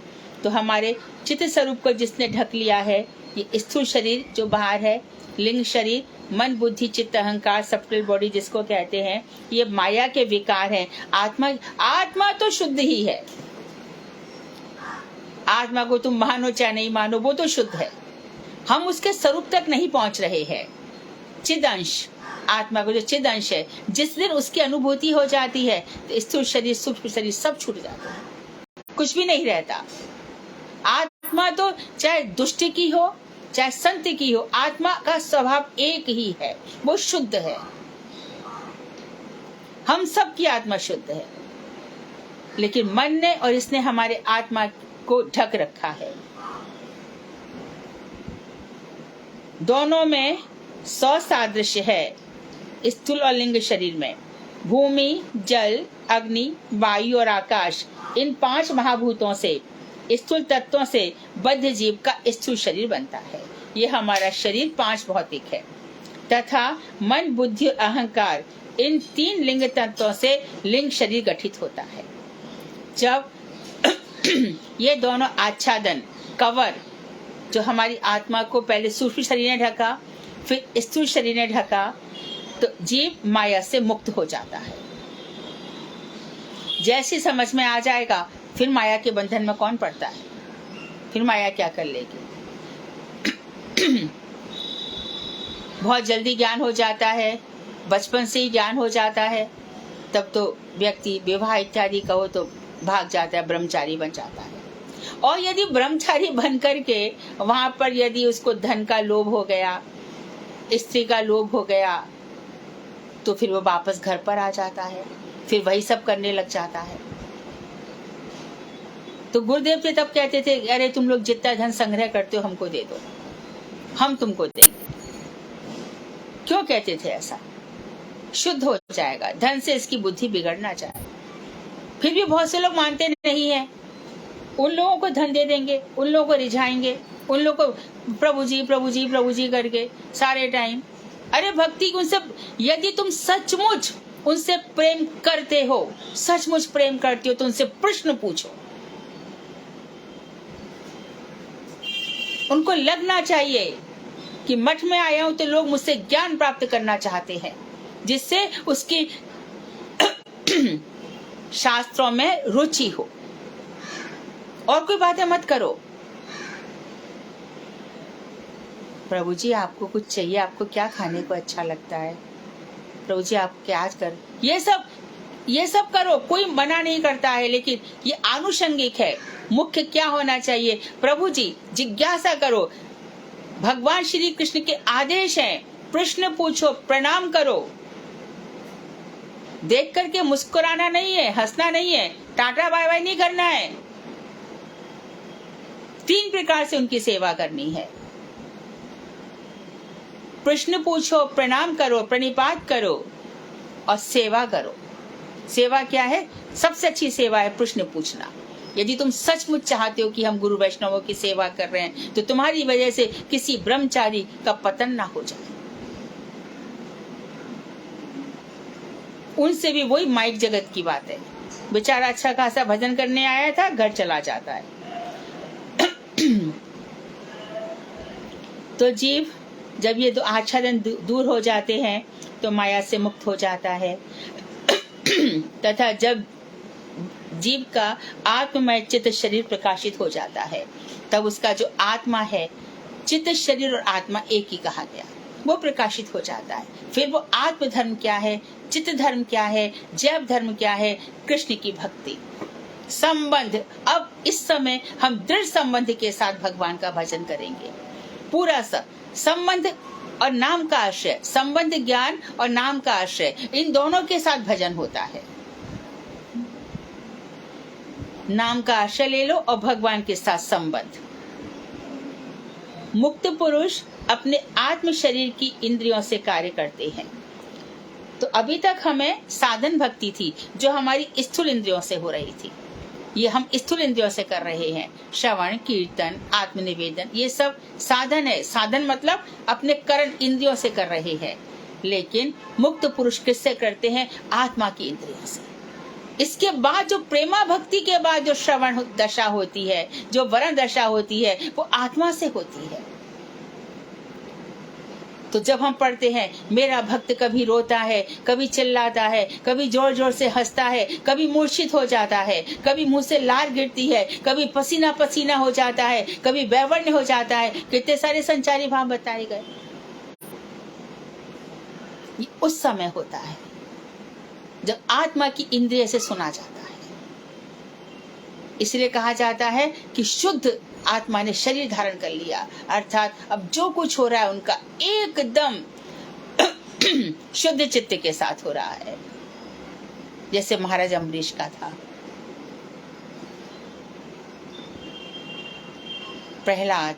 तो हमारे चित्त स्वरूप को जिसने ढक लिया है, ये स्थूल शरीर जो बाहर है, लिंग शरीर, मन बुद्धि चित्त अहंकार सब्टल बॉडी जिसको कहते हैं, ये माया के विकार हैं। आत्मा तो शुद्ध ही है। आत्मा को तुम मानो चाहे नहीं मानो, वो तो शुद्ध है। हम उसके स्वरूप तक नहीं पहुंच रहे हैं। चिद अंश, आत्मा को जो चिद अंश है, जिस दिन उसकी अनुभूति हो जाती है तो स्थूल शरीर सूक्ष्म शरीर सब छूट जाता है, कुछ भी नहीं रहता। आत्मा तो चाहे दुष्ट की हो चाहे संत की हो, आत्मा का स्वभाव एक ही है, वो शुद्ध है। हम सब की आत्मा शुद्ध है, लेकिन मन ने और इसने हमारे आत्मा को ढक रखा है। दोनों में 100 सादृश्य है। स्थूल और लिंग शरीर में भूमि, जल, अग्नि, वायु और आकाश, इन 5 महाभूतों से, स्थूल तत्वों से बद्ध जीव का स्थूल शरीर बनता है। ये हमारा शरीर 5 भौतिक है, तथा मन बुद्धि और अहंकार, इन 3 लिंग तत्वों से लिंग शरीर गठित होता है। जब ये दोनों आच्छादन, कवर, जो हमारी आत्मा को पहले सूक्ष्म शरीर ने ढका, फिर स्थूल शरीर ने ढका, तो जीव माया से मुक्त हो जाता है। जैसी समझ में आ जाएगा, फिर माया के बंधन में कौन पड़ता है, फिर माया क्या कर लेगी। बहुत जल्दी ज्ञान हो जाता है, बचपन से ही ज्ञान हो जाता है, तब तो व्यक्ति विवाह इत्यादि कहो तो भाग जाता है, ब्रह्मचारी बन जाता है। और यदि ब्रह्मचारी बन करके वहां पर यदि उसको धन का लोभ हो गया, स्त्री का लोभ हो गया, तो फिर वो वापस घर पर आ जाता है, फिर वही सब करने लग जाता है। तो गुरुदेव जी तब कहते थे, अरे तुम लोग जितना धन संग्रह करते हो हमको दे दो, हम तुमको देंगे। क्यों कहते थे ऐसा? शुद्ध हो जाएगा, धन से इसकी बुद्धि बिगड़ना चाहे। फिर भी बहुत से लोग मानते नहीं है, उन लोगों को धन दे देंगे, उन लोगों को रिझाएंगे, उन लोगों को प्रभु जी प्रभु जी प्रभु जी करके सारे टाइम। अरे भक्ति उनसे, यदि तुम सचमुच उनसे प्रेम करते हो, सचमुच प्रेम करते हो, तो उनसे प्रश्न पूछो। उनको लगना चाहिए कि मठ में आया हूं तो लोग मुझसे ज्ञान प्राप्त करना चाहते हैं, जिससे उसकी शास्त्रों में रुचि हो। और कोई बातें मत करो, प्रभु जी आपको कुछ चाहिए, आपको क्या खाने को अच्छा लगता है, प्रभु जी आप क्या आज कर, ये सब करो, कोई मना नहीं करता है, लेकिन ये आनुषंगिक है। मुख्य क्या होना चाहिए, प्रभु जी जिज्ञासा करो, भगवान श्री कृष्ण के आदेश हैं, प्रश्न पूछो, प्रणाम करो। देख करके मुस्कुराना नहीं है, हंसना नहीं है, टाटा बाय बाय नहीं करना है। 3 प्रकार से उनकी सेवा करनी है। प्रश्न पूछो, प्रणाम करो, प्रणिपात करो और सेवा करो। सेवा क्या है? सबसे अच्छी सेवा है प्रश्न पूछना। यदि तुम सचमुच चाहते हो कि हम गुरु वैष्णवों की सेवा कर रहे हैं, तो तुम्हारी वजह से किसी ब्रह्मचारी का पतन ना हो जाए। उनसे भी वही माइक जगत की बात है, बेचारा अच्छा खासा भजन करने आया था, घर चला जाता है। तो जीव जब ये दो आच्छादन दूर हो जाते हैं तो माया से मुक्त हो जाता है। तथा जब जीव का आत्ममय चित्त शरीर प्रकाशित हो जाता है, तब उसका जो आत्मा है, चित्त शरीर और आत्मा एक ही कहा गया, वो प्रकाशित हो जाता है। फिर वो आत्म धर्म क्या है, चित्त धर्म क्या है, जैव धर्म क्या है, कृष्ण की भक्ति, संबंध। अब इस समय हम दृढ़ संबंध के साथ भगवान का भजन करेंगे। पूरा संबंध और नाम का आश्रय, संबंध ज्ञान और नाम का आश्रय, इन दोनों के साथ भजन होता है। नाम का आश्रय ले लो और भगवान के साथ संबंध। मुक्त पुरुष अपने आत्म शरीर की इंद्रियों से कार्य करते हैं। तो अभी तक हमें साधन भक्ति थी जो हमारी स्थूल इंद्रियों से हो रही थी, ये हम स्थूल इंद्रियों से कर रहे हैं। श्रवण, कीर्तन, आत्मनिवेदन, ये सब साधन है। साधन मतलब अपने करण इंद्रियों से कर रहे हैं। लेकिन मुक्त पुरुष किससे करते हैं? आत्मा की इंद्रियों से। इसके बाद जो प्रेमा भक्ति के बाद जो श्रवण दशा होती है, जो वरण दशा होती है, वो आत्मा से होती है। तो जब हम पढ़ते हैं, मेरा भक्त कभी रोता है, कभी चिल्लाता है, कभी जोर जोर से हंसता है, कभी मूर्छित हो जाता है, कभी मुंह से लार गिरती है, कभी पसीना पसीना हो जाता है, कभी वैवर्ण्य हो जाता है, कितने सारे संचारी भाव बताए गए। ये उस समय होता है जब आत्मा की इंद्रिय से सुना जाता है। इसलिए कहा जाता है कि शुद्ध आत्मा ने शरीर धारण कर लिया, अर्थात अब जो कुछ हो रहा है उनका एकदम शुद्ध चित्त के साथ हो रहा है, जैसे महाराज अम्बरीश का था, प्रहलाद,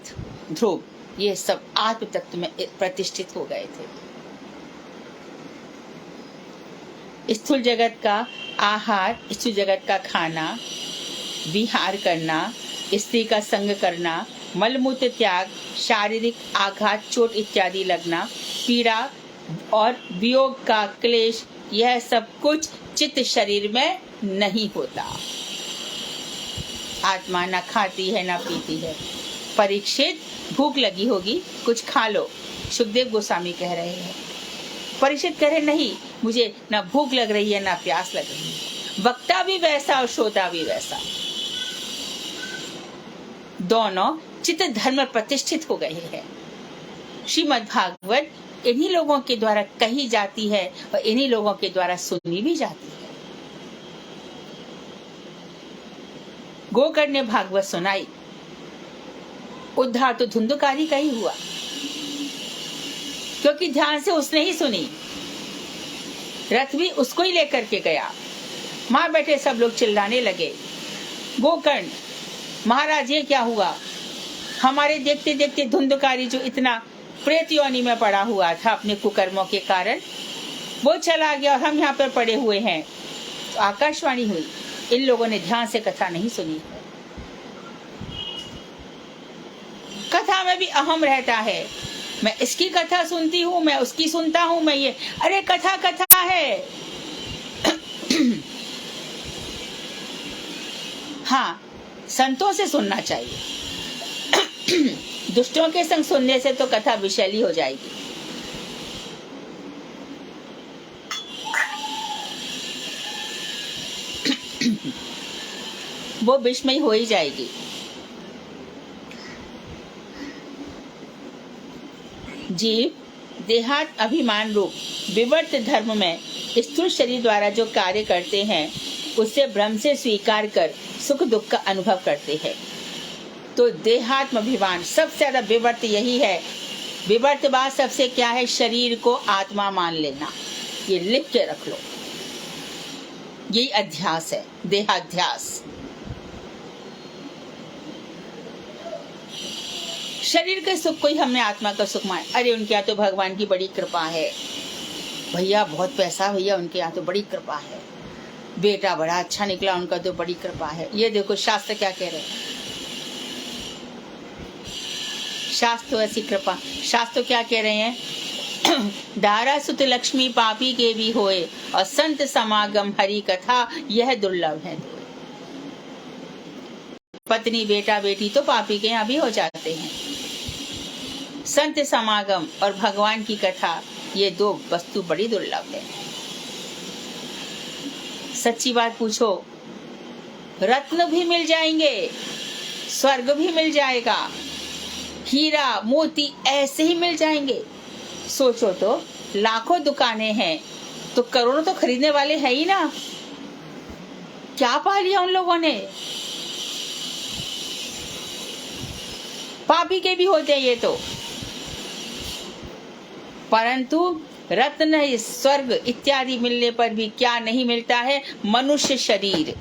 ध्रुव, ये सब आत्म तत्व में प्रतिष्ठित हो गए थे। स्थूल जगत का आहार, स्थूल जगत का खाना, विहार करना, स्त्री का संग करना, मलमूत्र त्याग, शारीरिक आघात, चोट इत्यादि लगना, पीड़ा और वियोग का क्लेश, यह सब कुछ चित्त शरीर में नहीं होता। आत्मा ना खाती है ना पीती है। परीक्षित, भूख लगी होगी, कुछ खा लो, सुखदेव गोस्वामी कह रहे हैं। परीक्षित कहे नहीं, मुझे ना भूख लग रही है ना प्यास लग रही है। वक्ता भी वैसा और श्रोता भी वैसा, दोनों चित्त धर्म में प्रतिष्ठित हो गए हैं। श्रीमद् भागवत इन्हीं लोगों के द्वारा कही जाती है और इन्हीं लोगों के द्वारा सुनी भी जाती है। गोकर्ण ने भागवत सुनाई, उद्धार तो धुंधुकारी का ही हुआ, क्योंकि ध्यान से उसने ही सुनी। रथ भी उसको ही लेकर के गया। वहां बैठे सब लोग चिल्लाने लगे, गोकर्ण महाराज ये क्या हुआ? हमारे देखते देखते धुंधुकारी जो इतना प्रेत योनि में पड़ा हुआ था अपने कुकर्मों के कारण, वो चला गया और हम यहाँ पर पड़े हुए हैं। तो आकाशवाणी हुई, इन लोगों ने ध्यान से कथा नहीं सुनी। कथा में भी अहम रहता है, मैं इसकी कथा सुनती हूँ, मैं उसकी सुनता हूँ, मैं ये, अरे कथा कथा है। हाँ, संतों से सुनना चाहिए। दुष्टों के संग सुनने से तो कथा विषैली हो जाएगी। वो विषमयी हो ही जाएगी। जीव देहात अभिमान रूप विवर्त धर्म में स्थूल शरीर द्वारा जो कार्य करते हैं उससे भ्रम से स्वीकार कर सुख दुख का अनुभव करते हैं। तो देहात्म अभिमान सबसे ज्यादा विवर्त यही है। विवर्त बात सबसे क्या है? शरीर को आत्मा मान लेना। ये लिख के रख लो, यही अध्यास है, देहाध्यास। शरीर के सुख को ही हमने आत्मा का सुख माना। अरे उनके यहाँ तो भगवान की बड़ी कृपा है भैया, बहुत पैसा भैया, उनके यहाँ तो बड़ी कृपा है, बेटा बड़ा अच्छा निकला, उनका तो बड़ी कृपा है। ये देखो शास्त्र क्या कह रहे हैं। शास्त्र ऐसी कृपा, शास्त्र क्या कह रहे हैं? दारा सुत लक्ष्मी पापी के भी होए और संत समागम हरि कथा यह दुर्लभ है। पत्नी बेटा बेटी तो पापी के यहाँ भी हो जाते हैं। संत समागम और भगवान की कथा, ये दो वस्तु बड़ी दुर्लभ है। सच्ची बात पूछो, रत्न भी मिल जाएंगे, स्वर्ग भी मिल जाएगा, हीरा मोती ऐसे ही मिल जाएंगे। सोचो तो, लाखों दुकानें हैं तो करोड़ों तो खरीदने वाले हैं ही ना। क्या पा लिया उन लोगों ने? पापी के भी होते हैं ये तो, परंतु रत्न स्वर्ग इत्यादि मिलने पर भी क्या नहीं मिलता है? मनुष्य शरीर।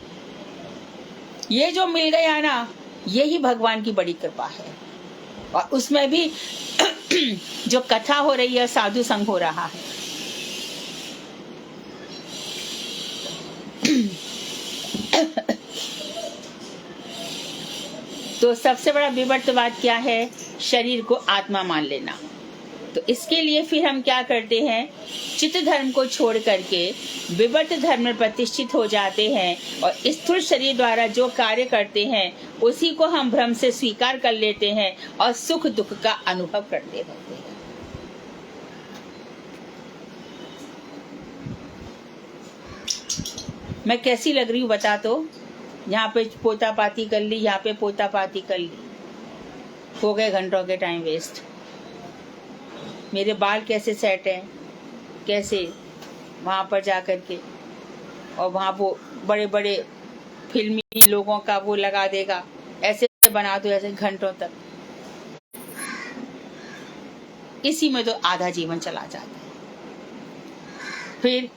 ये जो मिल गया ना, यही भगवान की बड़ी कृपा है। और उसमें भी जो कथा हो रही है, साधु संग हो रहा है। तो सबसे बड़ा विवर्तवाद क्या है? शरीर को आत्मा मान लेना। तो इसके लिए फिर हम क्या करते हैं? चित्त धर्म को छोड़ करके विवर्त धर्म में प्रतिष्ठित हो जाते हैं और स्थूल शरीर द्वारा जो कार्य करते हैं उसी को हम भ्रम से स्वीकार कर लेते हैं और सुख दुख का अनुभव करते रहते हैं। मैं कैसी लग रही हूँ बता तो? यहाँ पे पोता पाती कर ली, यहाँ पे पोता पाती कर ली, हो गए घंटों के टाइम वेस्ट। मेरे बाल कैसे सेट हैं, कैसे वहाँ पर जा कर के, और वहाँ वो बड़े बड़े फिल्मी लोगों का वो लगा देगा, ऐसे बना दो ऐसे घंटों तक। इसी में तो आधा जीवन चला जाता है। फिर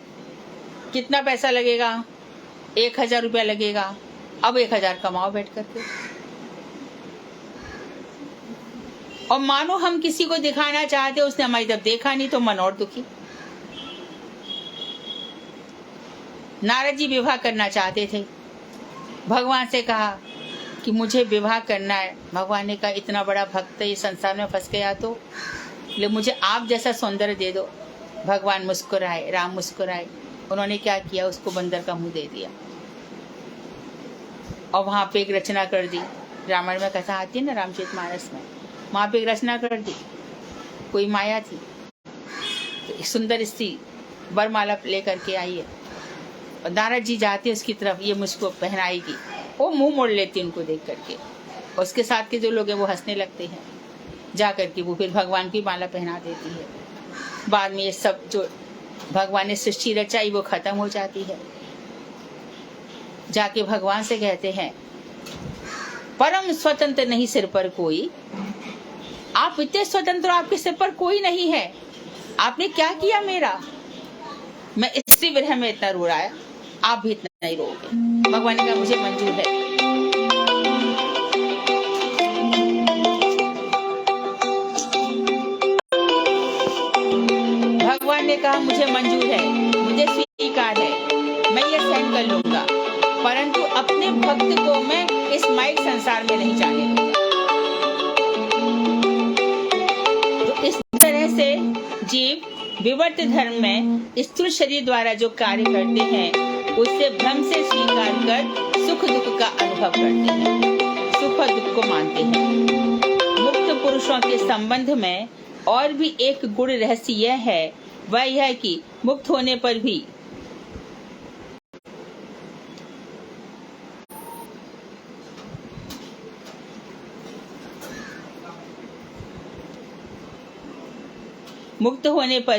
कितना पैसा लगेगा? 1000 रुपया लगेगा। अब 1000 कमाओ बैठ करके। और मानो हम किसी को दिखाना चाहते, उसने हमारी तरफ देखा नहीं तो मन और दुखी। नारद जी विवाह करना चाहते थे, भगवान से कहा कि मुझे विवाह करना है। भगवान ने कहा इतना बड़ा भक्त ये संसार में फंस गया तो ले मुझे आप जैसा सौंदर्य दे दो। भगवान मुस्कुराए, राम मुस्कुराए। उन्होंने क्या किया? उसको बंदर का मुंह दे दिया और वहां पे एक रचना कर दी। रामायण में कथा आती है ना, रामचरितमानस में, वहां पे एक रचना कर दी। कोई माया थी, तो एक सुंदर स्त्री वरमाला लेकर के आई है और नारद जी जाते उसकी तरफ, ये मुझको पहनाएगी। वो मुंह मोड़ लेती उनको देख करके, उसके साथ के जो लोग हैं वो हंसने लगते हैं। जा करके वो फिर भगवान की माला पहना देती है। बाद में ये सब जो भगवान ने सृष्टि रचाई वो खत्म हो जाती है। जाके भगवान से कहते हैं, परम स्वतंत्र नहीं सिर पर कोई, आप इतने स्वतंत्र, आपके सिर पर कोई नहीं है, आपने क्या किया मेरा? मैं इसी विरह में इतना रो रहा है, आप भी इतना नहीं रोगे। भगवान ने कहा मुझे मंजूर है। भगवान ने कहा मुझे मंजूर है, मुझे स्वीकार है, मैं ये सहन कर लूंगा, परंतु अपने भक्त को मैं इस माइक संसार में नहीं जाने दूंगा। तो इस तरह से जीव विवर्त धर्म में स्थूल शरीर द्वारा जो कार्य करते हैं उससे भ्रम से स्वीकार कर सुख दुख का अनुभव करते हैं, सुख और दुख को मानते हैं। मुक्त पुरुषों के संबंध में और भी एक गुण रहस्य यह है, वह यह कि मुक्त होने पर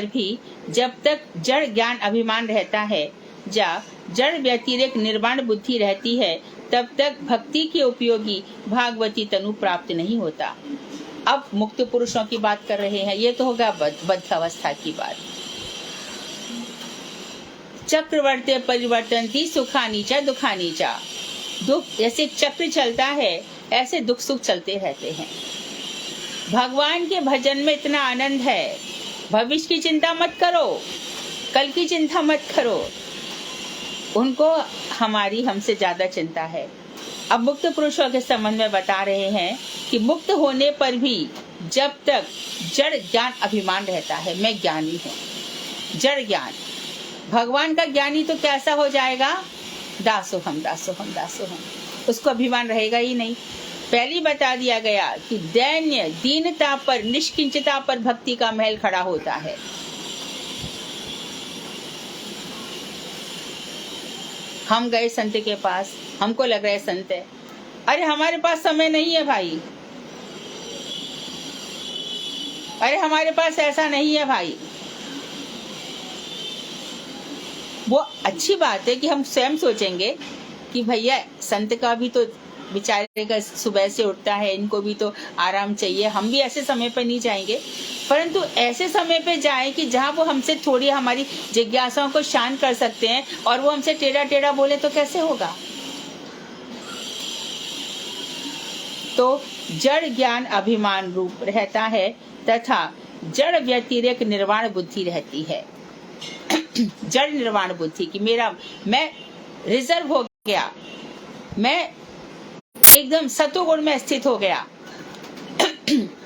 भी जब तक जड़ ज्ञान अभिमान रहता है या जड़ व्यतिरेक निर्वाण बुद्धि रहती है, तब तक भक्ति के उपयोगी भागवती तनु प्राप्त नहीं होता। अब मुक्त पुरुषों की बात कर रहे हैं, ये तो होगा बद्ध अवस्था की बात। चक्रवर्ती परिवर्तनती सुखानी च दुखानी च, दुख जैसे चक्र चलता है ऐसे दुख सुख चलते रहते हैं। भगवान के भजन में इतना आनंद है, भविष्य की चिंता मत करो, कल की चिंता मत करो, उनको हमारी हमसे ज्यादा चिंता है। अब मुक्त पुरुषों के संबंध में बता रहे हैं कि मुक्त होने पर भी जब तक जड़ ज्ञान अभिमान रहता है, मैं ज्ञानी हूँ, जड़ ज्ञान, भगवान का ज्ञानी तो कैसा हो जाएगा? दासोहम दासोहम दासोहम, उसको अभिमान रहेगा ही नहीं। पहले बता दिया गया कि दैन्य दीनता पर, निष्किंचता पर भक्ति का महल खड़ा होता है। हम गए संत के पास, हमको लग रहा है संत है, अरे हमारे पास समय नहीं है भाई, अरे हमारे पास ऐसा नहीं है भाई। वो अच्छी बात है कि हम स्वयं सोचेंगे कि भैया संत का भी तो बेचारे का सुबह से उठता है, इनको भी तो आराम चाहिए, हम भी ऐसे समय पर नहीं जाएंगे, परंतु ऐसे समय पे जाएं कि जहाँ वो हमसे थोड़ी हमारी जिज्ञासाओं को शांत कर सकते हैं, और वो हमसे टेढ़ा टेढ़ा बोले तो कैसे होगा? तो जड़ ज्ञान अभिमान रूप रहता है तथा जड़ व्यतिरेक निर्वाण बुद्धि रहती है। जड़ निर्वाण बुद्धि की मैं रिजर्व हो गया, मैं एकदम सतोगुण में स्थित हो गया,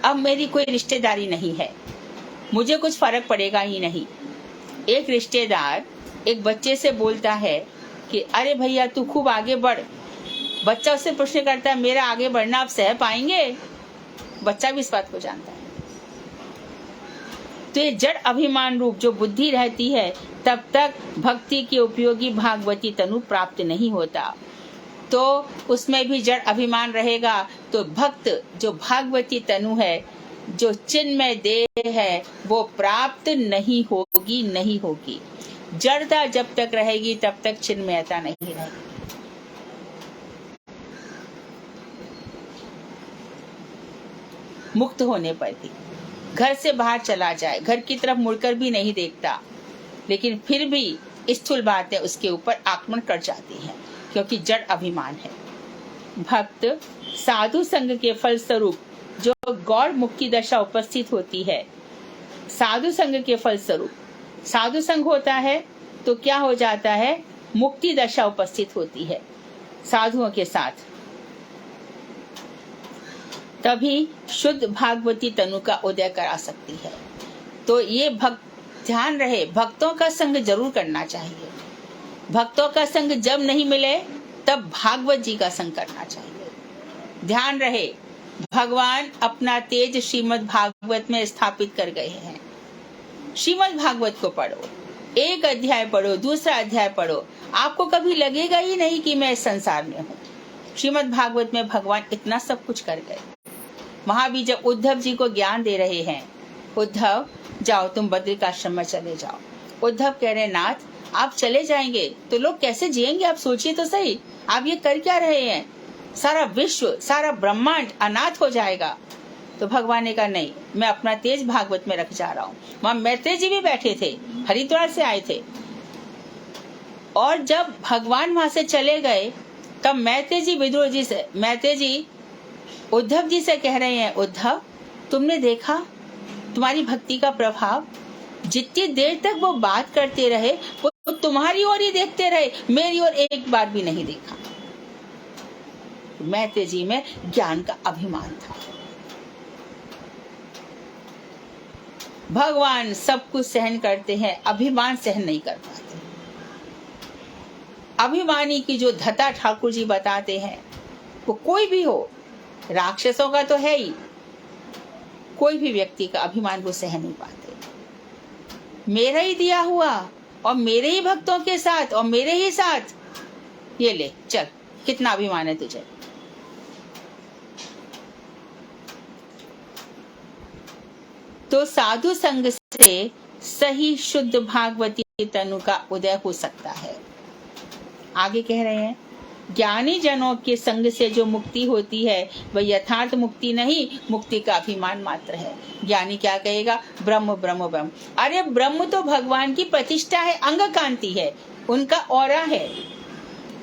अब मेरी कोई रिश्तेदारी नहीं है, मुझे कुछ फर्क पड़ेगा ही नहीं। एक रिश्तेदार एक बच्चे से बोलता है कि अरे भैया तू खूब आगे बढ़, बच्चा उससे प्रश्न करता है मेरा आगे बढ़ना आप सह पाएंगे? बच्चा भी इस बात को जानता है। तो ये जड़ अभिमान रूप जो बुद्धि रहती है, तब तक भक्ति के उपयोगी भागवती तनु प्राप्त नहीं होता। तो उसमें भी जड़ अभिमान रहेगा तो भक्त जो भागवती तनु है, जो चिन्मय देह है, वो प्राप्त नहीं होगी। जड़ता जब तक रहेगी तब तक चिन्मयता नहीं रहेगी। मुक्त होने पर भी घर से बाहर चला जाए, घर की तरफ मुड़कर भी नहीं देखता, लेकिन फिर भी स्थूल बातें उसके ऊपर आक्रमण कर जाती हैं, क्योंकि जड़ अभिमान है। भक्त साधु संग के फल स्वरूप जो गौड़ मुक्ति दशा उपस्थित होती है, साधु संग के फल स्वरूप साधु संग होता है तो क्या हो जाता है? मुक्ति दशा उपस्थित होती है साधुओं के साथ, तभी शुद्ध भागवती तनु का उदय करा सकती है। तो ये ध्यान रहे, भक्तों का संग जरूर करना चाहिए। भक्तों का संग जब नहीं मिले तब भागवत जी का संग करना चाहिए। ध्यान रहे, भगवान अपना तेज श्रीमद् भागवत में स्थापित कर गए हैं। श्रीमद् भागवत को पढ़ो, एक अध्याय पढ़ो, दूसरा अध्याय पढ़ो, आपको कभी लगेगा ही नहीं कि मैं इस संसार में हूँ। श्रीमद् भागवत में भगवान इतना सब कुछ कर गए। महावीर जब उद्धव जी को ज्ञान दे रहे हैं, उद्धव जाओ तुम बद्रिकाश्रम में चले जाओ। उद्धव कह रहे नाथ आप चले जाएंगे तो लोग कैसे जिएंगे, आप सोचिए तो सही, आप ये कर क्या रहे हैं, सारा विश्व सारा ब्रह्मांड अनाथ हो जाएगा। तो भगवान ने कहा नहीं, मैं अपना तेज भागवत में रख जा रहा हूँ। वहां मैत्रेय जी भी बैठे थे, हरिद्वार से आए थे, और जब भगवान वहां से चले गए तब मैत्रेय जी उद्धव जी से कह रहे हैं, उद्धव तुमने देखा तुम्हारी भक्ति का प्रभाव, जितनी देर तक वो बात करते रहे वो तुम्हारी ओर ही देखते रहे, मेरी ओर एक बार भी नहीं देखा। मैत्रेय जी में ज्ञान का अभिमान था। भगवान सब कुछ सहन करते हैं, अभिमान सहन नहीं कर पाते। अभिमानी की जो धता ठाकुर जी बताते हैं, वो कोई भी हो, राक्षसों का तो है ही, कोई भी व्यक्ति का अभिमान वो सहन नहीं पाते। मेरा ही दिया हुआ और मेरे ही भक्तों के साथ और मेरे ही साथ, ये ले चल, कितना अभिमान है तुझे। तो साधु संग से सही शुद्ध भागवती तनु का उदय हो सकता है। आगे कह रहे हैं, ज्ञानी जनों के संग से जो मुक्ति होती है वह यथार्थ मुक्ति नहीं, मुक्ति का अभिमान मात्र है। ज्ञानी क्या कहेगा, ब्रह्म ब्रह्म ब्रह्म। अरे ब्रह्म तो भगवान की प्रतिष्ठा है, अंग कांति है, उनका ऑरा है।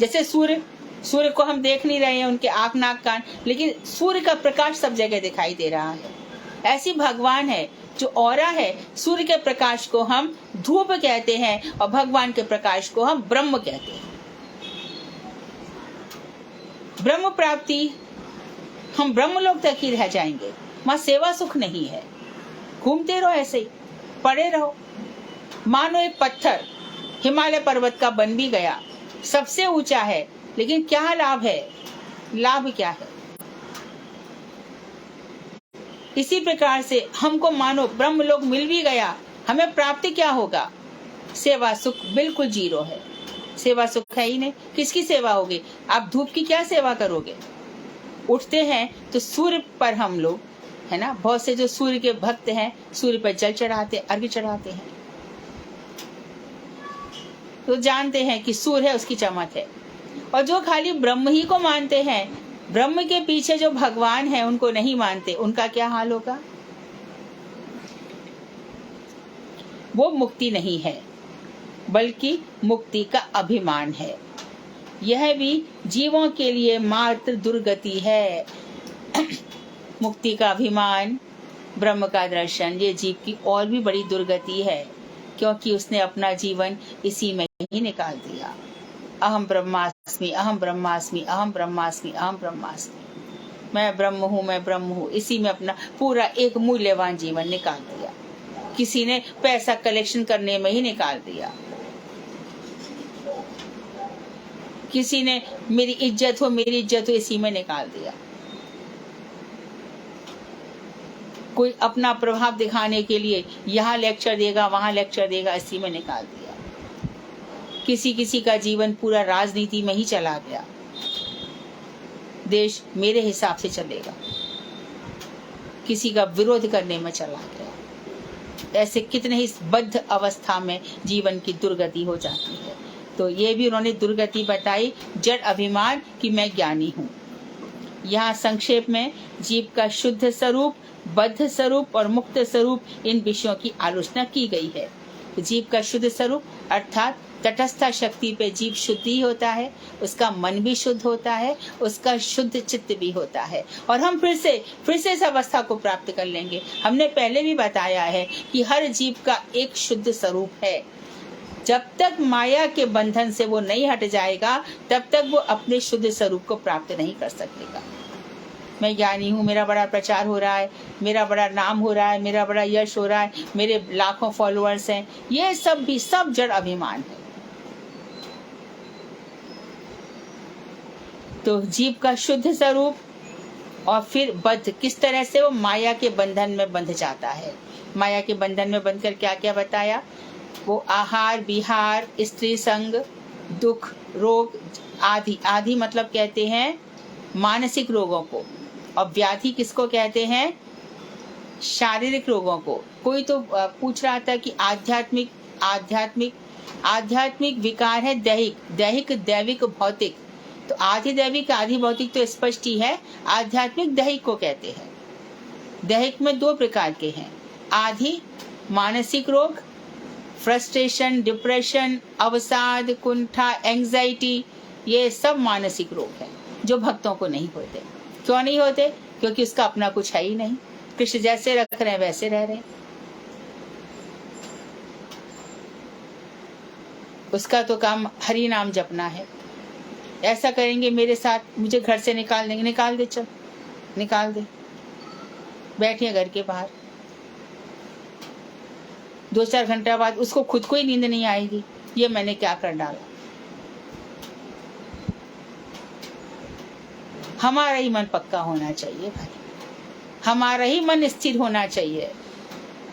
जैसे सूर्य को हम देख नहीं रहे हैं, उनके आंख नाक कान, लेकिन सूर्य का प्रकाश सब जगह दिखाई दे रहा है। ऐसी भगवान है जो ऑरा है। सूर्य के प्रकाश को हम धूप कहते हैं और भगवान के प्रकाश को हम ब्रह्म कहते हैं। ब्रह्म प्राप्ति, हम ब्रह्मलोक तक ही रह जाएंगे, वहां सेवा सुख नहीं है। घूमते रहो ऐसे ही, पड़े रहो। मानो एक पत्थर हिमालय पर्वत का बन भी गया, सबसे ऊंचा है, लेकिन क्या लाभ है, लाभ क्या है। इसी प्रकार से हमको मानो ब्रह्मलोक मिल भी गया, हमें प्राप्ति क्या होगा, सेवा सुख बिल्कुल जीरो है। सेवा सुख है ही नहीं, किसकी सेवा होगी। आप धूप की क्या सेवा करोगे। उठते हैं तो सूर्य पर हम लोग, है ना, बहुत से जो सूर्य के भक्त हैं सूर्य पर जल चढ़ाते, अर्घ्य चढ़ाते हैं, तो जानते हैं कि सूर्य है, उसकी चमक है। और जो खाली ब्रह्म ही को मानते हैं, ब्रह्म के पीछे जो भगवान है उनको नहीं मानते, उनका क्या हाल होगा। वो मुक्ति नहीं है, बल्कि मुक्ति का अभिमान है। यह भी जीवों के लिए मात्र दुर्गति है। मुक्ति का अभिमान, ब्रह्म का दर्शन, ये जीव की और भी बड़ी दुर्गति है, क्योंकि उसने अपना जीवन इसी में ही निकाल दिया। अहम ब्रह्मास्मि, अहम ब्रह्मास्मि, अहम ब्रह्मास्मि, अहम ब्रह्मास्मि, मैं ब्रह्म हूँ, मैं ब्रह्म हूँ, इसी में अपना पूरा एक मूल्यवान जीवन निकाल दिया। किसी ने पैसा कलेक्शन करने में ही निकाल दिया, किसी ने मेरी इज्जत हो, मेरी इज्जत हो, इसी में निकाल दिया। कोई अपना प्रभाव दिखाने के लिए यहाँ लेक्चर देगा, वहां लेक्चर देगा, इसी में निकाल दिया। किसी का जीवन पूरा राजनीति में ही चला गया। देश मेरे हिसाब से चलेगा, किसी का विरोध करने में चला गया। ऐसे कितने ही बद्ध अवस्था में जीवन की दुर्गति हो जाती है। तो ये भी उन्होंने दुर्गति बताई, जड़ अभिमान कि मैं ज्ञानी हूँ। यहाँ संक्षेप में जीव का शुद्ध स्वरूप, बद्ध स्वरूप और मुक्त स्वरूप, इन विषयों की आलोचना की गई है। जीव का शुद्ध स्वरूप अर्थात तटस्थ शक्ति पे जीव शुद्ध ही होता है, उसका मन भी शुद्ध होता है, उसका शुद्ध चित्त भी होता है, और हम फिर से इस अवस्था को प्राप्त कर लेंगे। हमने पहले भी बताया है कि हर जीव का एक शुद्ध स्वरूप है। जब तक माया के बंधन से वो नहीं हट जाएगा, तब तक वो अपने शुद्ध स्वरूप को प्राप्त नहीं कर सकेगा। मैं ज्ञानी हूँ, मेरा बड़ा प्रचार हो रहा है, मेरा बड़ा नाम हो रहा है, मेरा बड़ा यश हो रहा है, मेरे लाखों फॉलोअर्स हैं, ये सब भी सब जड़ अभिमान है। तो जीव का शुद्ध स्वरूप और फिर बद्ध, किस तरह से वो माया के बंधन में बंध जाता है। माया के बंधन में बंधकर क्या क्या बताया, वो आहार विहार, स्त्री संग, दुख, रोग आदि। आदि मतलब कहते हैं मानसिक रोगों को, और व्याधि किसको कहते हैं, शारीरिक रोगों को। कोई तो पूछ रहा था कि आध्यात्मिक आध्यात्मिक आध्यात्मिक विकार है दैहिक, दैहिक दैविक भौतिक। तो आधि दैविक आधि भौतिक तो स्पष्ट ही है, आध्यात्मिक दैहिक को कहते हैं। दैहिक में दो प्रकार के हैं, आधि मानसिक रोग, फ्रस्ट्रेशन, डिप्रेशन, अवसाद, कुंठा, एंजाइटी, ये सब मानसिक रोग हैं जो भक्तों को नहीं होते। क्यों नहीं होते? क्योंकि उसका अपना कुछ है ही नहीं। कृष्ण जैसे रख रहे हैं वैसे रह रहे हैं, उसका तो काम हरि नाम जपना है। ऐसा करेंगे मेरे साथ, मुझे घर से निकाल देंगे, निकाल दे, चल निकाल दे, बैठिए घर के बाहर। 2-4 घंटा बाद उसको खुद को ही नींद नहीं आएगी, ये मैंने क्या कर डाला। हमारा ही मन पक्का होना चाहिए भाई, हमारा ही मन स्थिर होना चाहिए।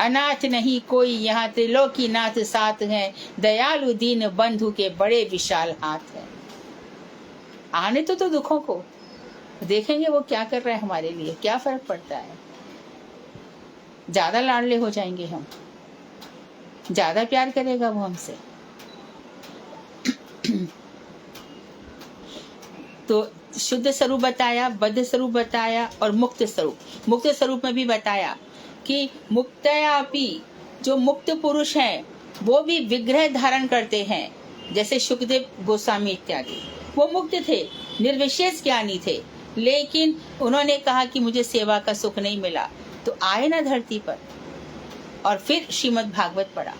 अनाथ नहीं कोई यहाँ, त्रिलोकी नाथ साथ हैं, दयालु दीन बंधु के बड़े विशाल हाथ हैं। आने तो दुखों को देखेंगे वो क्या कर रहा है हमारे लिए, क्या फर्क पड़ता है। ज्यादा लाडले हो जाएंगे हम, ज्यादा प्यार करेगा वो हमसे। तो शुद्ध स्वरूप बताया, बद्ध स्वरूप बताया और मुक्त स्वरूप। मुक्त स्वरूप में भी बताया कि मुक्तयापि, जो मुक्त पुरुष हैं वो भी विग्रह धारण करते हैं, जैसे शुकदेव गोस्वामी इत्यादि। वो मुक्त थे, निर्विशेष ज्ञानी थे, लेकिन उन्होंने कहा कि मुझे सेवा का सुख नहीं मिला, तो आए ना धरती पर और फिर श्रीमद् भागवत पढ़ा।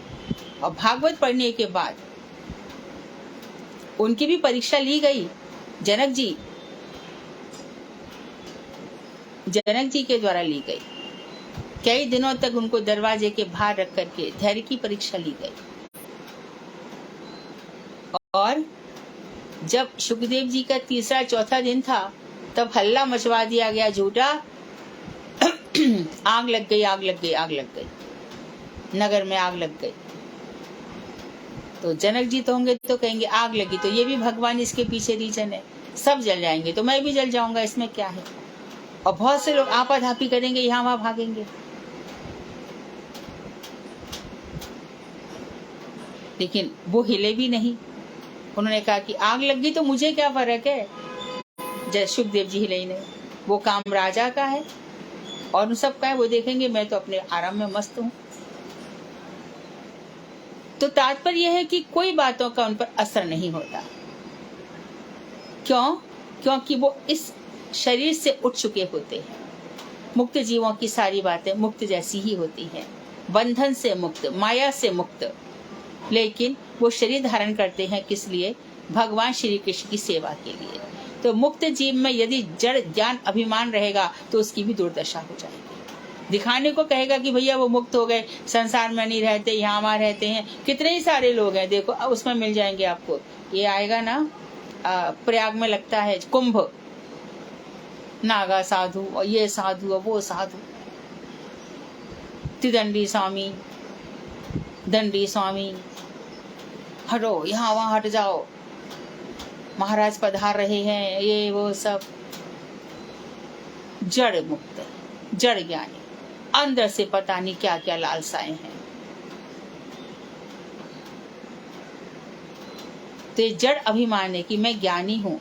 और भागवत पढ़ने के बाद उनकी भी परीक्षा ली गई। जनक जी के द्वारा ली गई। कई दिनों तक उनको दरवाजे के बाहर रख करके धैर्य की परीक्षा ली गई। और जब सुखदेव जी का तीसरा चौथा दिन था, तब हल्ला मचवा दिया गया झूठा, आग लग गई, आग लग गई, आग लग गई, नगर में आग लग गई। तो जनक जी तो होंगे तो कहेंगे आग लगी तो ये भी भगवान इसके पीछे रीजन है, सब जल जाएंगे तो मैं भी जल जाऊंगा, इसमें क्या है। और बहुत से लोग आपाधापी करेंगे, यहाँ वहां भागेंगे। लेकिन वो हिले भी नहीं। उन्होंने कहा कि आग लग गई तो मुझे क्या फर्क है। जय सुखदेव जी हिले ही नहीं, वो काम राजा का है और उन सब का है, वो देखेंगे, मैं तो अपने आराम में मस्त हूँ। तो तात्पर्य यह है कि कोई बातों का उन पर असर नहीं होता। क्यों? क्योंकि वो इस शरीर से उठ चुके होते हैं। मुक्त जीवों की सारी बातें मुक्त जैसी ही होती हैं, बंधन से मुक्त, माया से मुक्त। लेकिन वो शरीर धारण करते हैं किस लिए? भगवान श्री कृष्ण की सेवा के लिए। तो मुक्त जीव में यदि जड़ ज्ञान अभिमान रहेगा तो उसकी भी दुर्दशा हो जाएगी। दिखाने को कहेगा कि भैया वो मुक्त हो गए, संसार में नहीं रहते, यहाँ वहाँ रहते हैं। कितने ही सारे लोग हैं, देखो उसमें मिल जाएंगे आपको। ये आएगा ना, प्रयाग में लगता है कुंभ, नागा साधु और ये साधु और वो साधु, त्रिदंडी स्वामी, दंडी स्वामी, हटो यहाँ वहाँ हट जाओ, महाराज पधार रहे हैं, ये वो सब। जड़ मुक्त, जड़ ज्ञानी, अंदर से पता नहीं क्या क्या लालसाएं हैं। तो ये जड़ अभिमान है कि मैं ज्ञानी हूँ,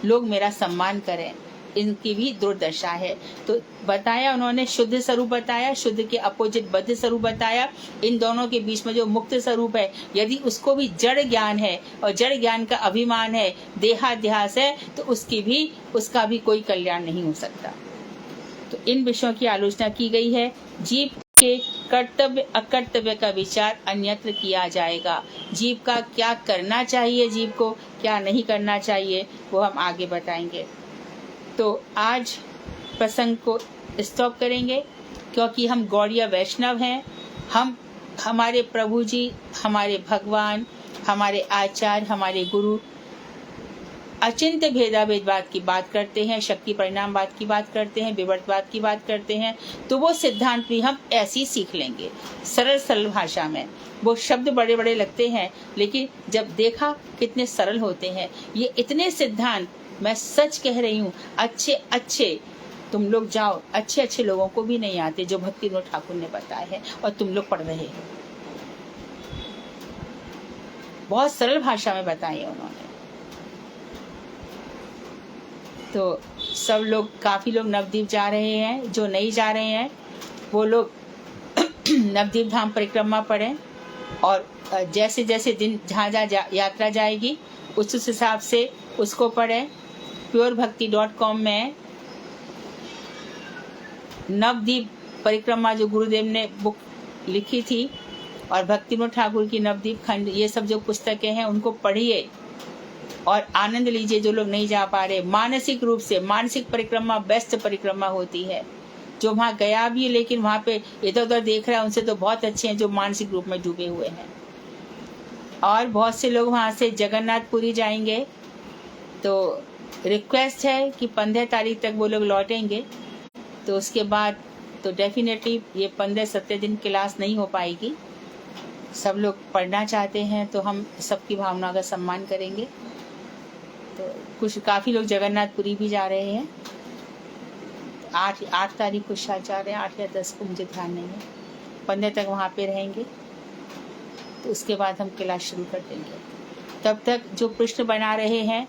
लोग मेरा सम्मान करें, इनकी भी दुर्दशा है। तो बताया उन्होंने, शुद्ध स्वरूप बताया, शुद्ध के अपोजिट बद्ध स्वरूप बताया। इन दोनों के बीच में जो मुक्त स्वरूप है, यदि उसको भी जड़ ज्ञान है और जड़ ज्ञान का अभिमान है, देहाध्यास है, तो उसका भी कोई कल्याण नहीं हो सकता। तो इन विषयों की आलोचना की गई है। जीव के कर्तव्य अकर्तव्य का विचार अन्यत्र किया जाएगा। जीव का क्या करना चाहिए, जीव को क्या नहीं करना चाहिए, वो हम आगे बताएंगे। तो आज प्रसंग को स्टॉप करेंगे, क्योंकि हम गौड़िया वैष्णव हैं। हम हमारे प्रभु जी, हमारे भगवान, हमारे आचार्य, हमारे गुरु अचिंत्य भेदाभेदवाद की बात करते हैं, शक्ति परिणामवाद की बात करते हैं, विवर्तवाद की बात करते हैं, तो वो सिद्धांत भी हम ऐसे ही सीख लेंगे सरल सरल भाषा में। वो शब्द बड़े बड़े लगते हैं, लेकिन जब देखा कितने सरल होते हैं। ये इतने सिद्धांत, मैं सच कह रही हूँ, अच्छे अच्छे तुम लोग जाओ, अच्छे अच्छे लोगों को भी नहीं आते जो भक्ति विनोद ठाकुर ने बताए हैं, और तुम लोग पढ़ रहे हो। बहुत सरल भाषा में बताए उन्होंने। तो सब लोग, काफी लोग नवद्वीप जा रहे हैं, जो नहीं जा रहे हैं वो लोग नवद्वीप धाम परिक्रमा पढ़ें, और जैसे जैसे दिन जहाँ जहाँ यात्रा जाएगी उस हिसाब से उसको पढ़ें। purebhakti.com में नवद्वीप परिक्रमा जो गुरुदेव ने बुक लिखी थी, और भक्ति विनोद ठाकुर की नवद्वीप खंड, ये सब जो पुस्तकें हैं उनको पढ़िए और आनंद लीजिए। जो लोग नहीं जा पा रहे, मानसिक रूप से, मानसिक परिक्रमा बेस्ट परिक्रमा होती है। जो वहाँ गया भी है लेकिन वहाँ पे इधर उधर देख रहा है, उनसे तो बहुत अच्छे हैं जो मानसिक रूप में डूबे हुए हैं। और बहुत से लोग वहाँ से जगन्नाथपुरी जाएंगे, तो रिक्वेस्ट है कि 15 तारीख तक वो लोग लौटेंगे। तो उसके बाद तो डेफिनेटली ये 15-17 दिन क्लास नहीं हो पाएगी। सब लोग पढ़ना चाहते हैं तो हम सबकी भावना का सम्मान करेंगे। तो कुछ काफ़ी लोग जगन्नाथपुरी भी जा रहे हैं। 8 तारीख को शायद जा रहे हैं, 8 या 10 को, मुझे ध्यान नहीं है। 15 तक वहाँ पे रहेंगे, तो उसके बाद हम क्लास शुरू कर देंगे। तब तक जो प्रश्न बना रहे हैं,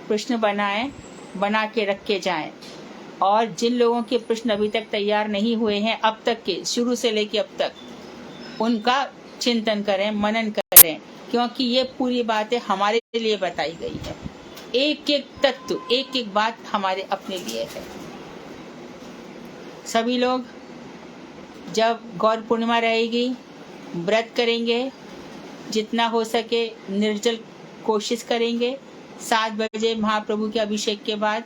प्रश्न बनाएं, बना के रख के जाएं। और जिन लोगों के प्रश्न अभी तक तैयार नहीं हुए हैं, अब तक के, शुरू से लेके अब तक, उनका चिंतन करें, मनन करें, क्योंकि ये पूरी बातें हमारे लिए बताई गई है। एक एक तत्व, एक एक बात हमारे अपने लिए है। सभी लोग जब गौर पूर्णिमा रहेगी, व्रत करेंगे, जितना हो सके निर्जल कोशिश करेंगे। 7 बजे महाप्रभु के अभिषेक के बाद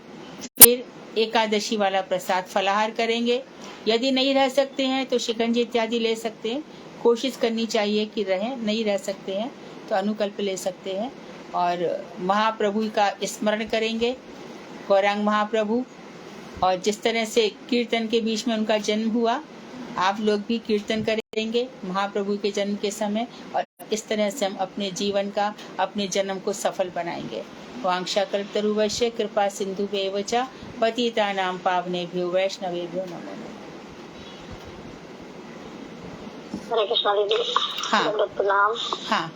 फिर एकादशी वाला प्रसाद फलाहार करेंगे। यदि नहीं रह सकते हैं तो शिकंजी इत्यादि ले सकते हैं। कोशिश करनी चाहिए कि रहें, नहीं रह सकते हैं तो अनुकल्प ले सकते हैं। और महाप्रभु का स्मरण करेंगे, गौरांग महाप्रभु। और जिस तरह से कीर्तन के बीच में उनका जन्म हुआ, आप लोग भी कीर्तन करेंगे महाप्रभु के जन्म के समय, और इस तरह से हम अपने जीवन का, अपने जन्म को सफल बनाएंगे। वांछा कल्पतरुभ्यश्च कृपा सिन्धुभ्येव च पतितानां पावनेभ्यो वैष्णवेभ्यो नमो नमः। हरे कृष्णा दीदी। हाँ प्रणाम। हाँ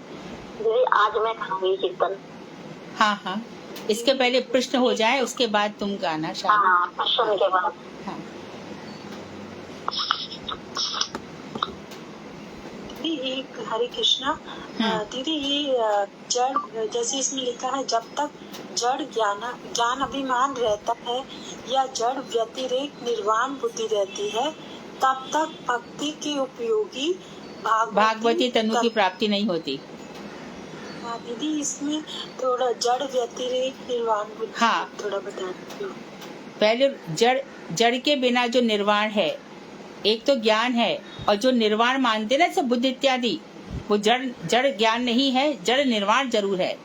दीदी आज मैं खाऊंगी कीर्तन। हाँ हाँ, इसके पहले प्रश्न हो जाए, उसके बाद तुम गाना शायद। हाँ, प्रश्न के बाद। हाँ। दीदी एक हरे कृष्णा, दीदी ये जड़, जैसे इसमें लिखा है, जब तक जड़ ज्ञान अभिमान रहता है या जड़ व्यतिरेक निर्वाण बुद्धि रहती है, तब तक भक्ति के उपयोगी भागवती तनु की प्राप्ति नहीं होती। हाँ दीदी, इसमें थोड़ा जड़ व्यतिरेक निर्वाण बुद्धि, हाँ, थोड़ा बता दीजिए। पहले जड़ के बिना जो निर्वाण है, एक तो ज्ञान है, और जो निर्वाण मानते ना सब बुद्धि इत्यादि, वो जड़ ज्ञान नहीं है, जड़ निर्वाण जरूर है।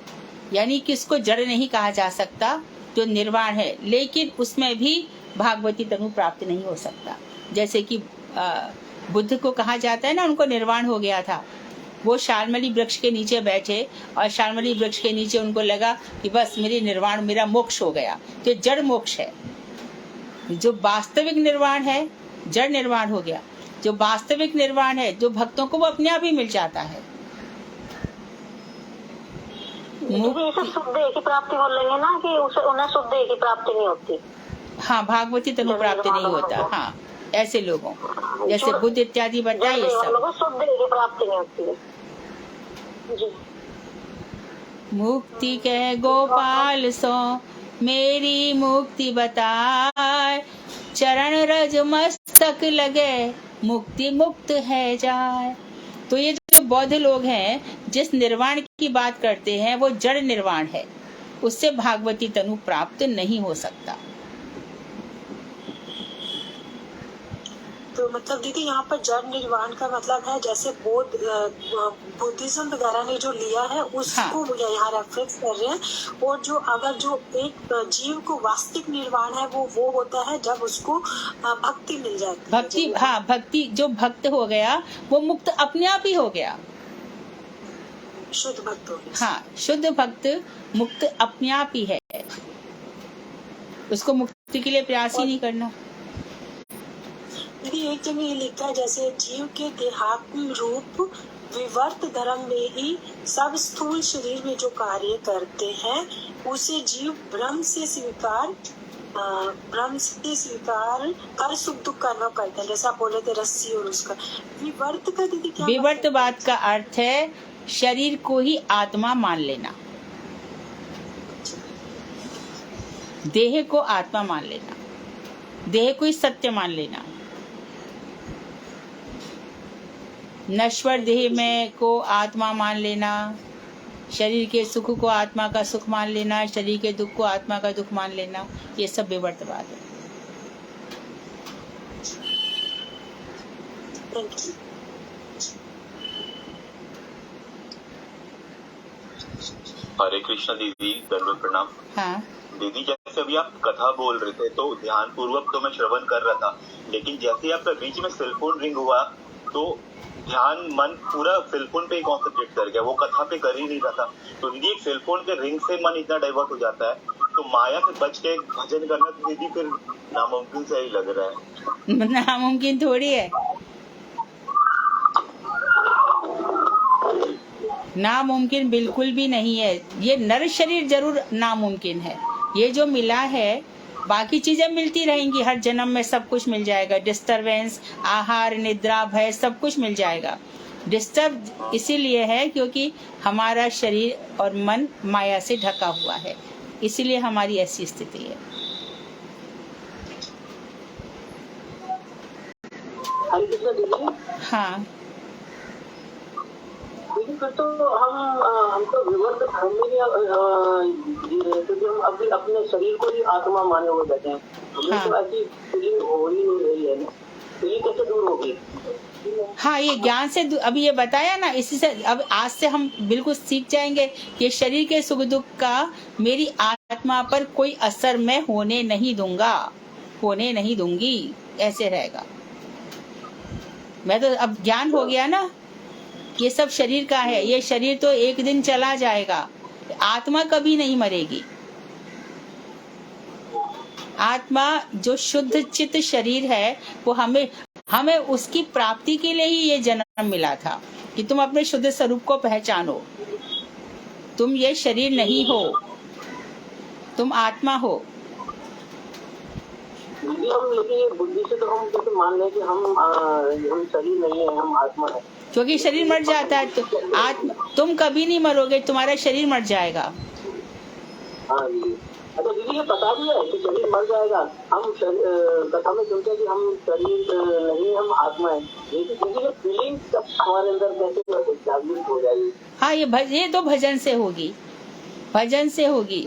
यानी कि इसको जड़ नहीं कहा जा सकता, जो निर्वाण है, लेकिन उसमें भी भागवती तनु प्राप्त नहीं हो सकता। जैसे कि बुद्ध को कहा जाता है ना, उनको निर्वाण हो गया था। वो शालमली वृक्ष के नीचे बैठे, और शालमली वृक्ष के नीचे उनको लगा कि बस मेरी निर्वाण, मेरा मोक्ष हो गया। तो जड़ मोक्ष है। जो वास्तविक निर्वाण है, जड़ निर्वाण हो गया। जो वास्तविक निर्वाण है, जो भक्तों को वो अपने आप ही मिल जाता है। इसे शुद्ध की प्राप्ति बोल लेंगे ना, कि उसे उन्हें शुद्ध की प्राप्ति नहीं होती। हाँ, भागवती तनु प्राप्त नहीं होता। हाँ, ऐसे लोगों, जैसे बुद्ध इत्यादि बताए, ये सब शुद्ध की प्राप्ति नहीं होती है। जी। मुक्ति कह गोपाल सो मेरी मुक्ति बताए, चरण रज मस्तक लगे मुक्ति मुक्त है जाए। तो ये जो बौद्ध लोग हैं, जिस निर्वाण की बात करते हैं, वो जड़ निर्वाण है। उससे भागवती तनु प्राप्त नहीं हो सकता। तो मतलब दीदी यहाँ पर जड़ निर्वाण का मतलब है जैसे बुद्धिज्म वगैरह ने जो लिया है उसको यहाँ रेफरेंस कर रहे हैं। और जो अगर जो एक जीव को वास्तविक निर्वाण है वो होता है जब उसको भक्ति मिल जाती है। भक्ति, हाँ, भक्ति, जो भक्त हो गया वो मुक्त अपने आप ही हो गया, शुद्ध भक्त हो गया। हाँ, शुद्ध भक्त मुक्त अपने आप ही है, उसको मुक्ति के लिए प्रयास ही नहीं करना। दीदी एक जगह ये लिखा है जैसे जीव के देहात्म रूप विवर्त धर्म में ही सब स्थूल शरीर में जो कार्य करते हैं उसे जीव ब्रह्म से स्वीकार कर सुख दुख का अनुभव करते हैं। जैसा बोले थे रस्सी और उसका विवर्त का दीदी क्या? विवर्तवाद का अर्थ है शरीर को ही आत्मा मान लेना, देह को आत्मा मान लेना, देह को ही सत्य मान लेना। नश्वर देह में को आत्मा मान लेना, शरीर के सुख को आत्मा का सुख मान लेना, शरीर के दुख को आत्मा का दुख मान लेना, ये सब विवर्तवाद है। हरे कृष्ण दीदी, दंडवत प्रणाम। हाँ दीदी, जैसे अभी आप कथा बोल रहे थे तो ध्यान पूर्वक तो मैं श्रवण कर रहा था, लेकिन जैसे ही आपका बीच में सेलफोन रिंग हुआ तो ध्यान मन पूरा सेलफोन पे ही कॉन्सेंट्रेट कर गया, वो कथा पे कर ही नहीं रहा था। तो दीदी एक सेलफोन के रिंग से मन इतना डाइवर्ट हो जाता है, तो माया से बच के भजन करना तो दीदी फिर नामुमकिन से ही लग रहा है। नामुमकिन थोड़ी है, नामुमकिन बिल्कुल भी नहीं है। ये नर शरीर जरूर नामुमकिन है, ये जो मिला है, बाकी चीजें मिलती रहेंगी, हर जन्म में सब कुछ मिल जाएगा, डिस्टरबेंस, आहार, निद्रा, भय, सब कुछ मिल जाएगा। डिस्टर्ब इसीलिए है क्योंकि हमारा शरीर और मन माया से ढका हुआ है, इसीलिए हमारी ऐसी स्थिति है। हाँ फिर तो हम तो विवर्त धर्म में जी रहे, क्योंकि हम अभी अपने शरीर को ही आत्मा माने हुए बैठे हैं। हमें तो ऐसी फीलिंग हो ही नहीं रही है ना, तो ये कैसे दूर होगी? हाँ, ये ज्ञान से अभी ये बताया ना, इसी से अब आज से हम बिल्कुल सीख जाएंगे कि शरीर के सुख दुख का मेरी आत्मा पर कोई असर मैं होने नहीं दूंगा, होने नहीं दूंगी, ऐसे रहेगा। मैं तो अब ज्ञान हो गया ना, ये सब शरीर का है, ये शरीर तो एक दिन चला जाएगा, आत्मा कभी नहीं मरेगी। आत्मा जो शुद्ध चित्त शरीर है वो हमें उसकी प्राप्ति के लिए ही ये जन्म मिला था कि तुम अपने शुद्ध स्वरूप को पहचानो। तुम ये शरीर नहीं हो, तुम आत्मा हो। लेकिन ये बुद्धि से तो हम जैसे मान लें कि हम शरीर नहीं है, हम आत्मा है, क्योंकि शरीर मर जाता है तो तुम कभी नहीं मरोगे, तुम्हारा शरीर मर जाएगा। हाँ जी। अच्छा दीदी, ये पता भी है कि शरीर मर जाएगा? हम कथा में सुनते हैं कि हम शरीर नहीं, हम आत्मा है, लेकिन ये फीलिंग हमारे अंदर कैसे जागृत हो जाएगी? हाँ, ये तो भजन से होगी, भजन से होगी,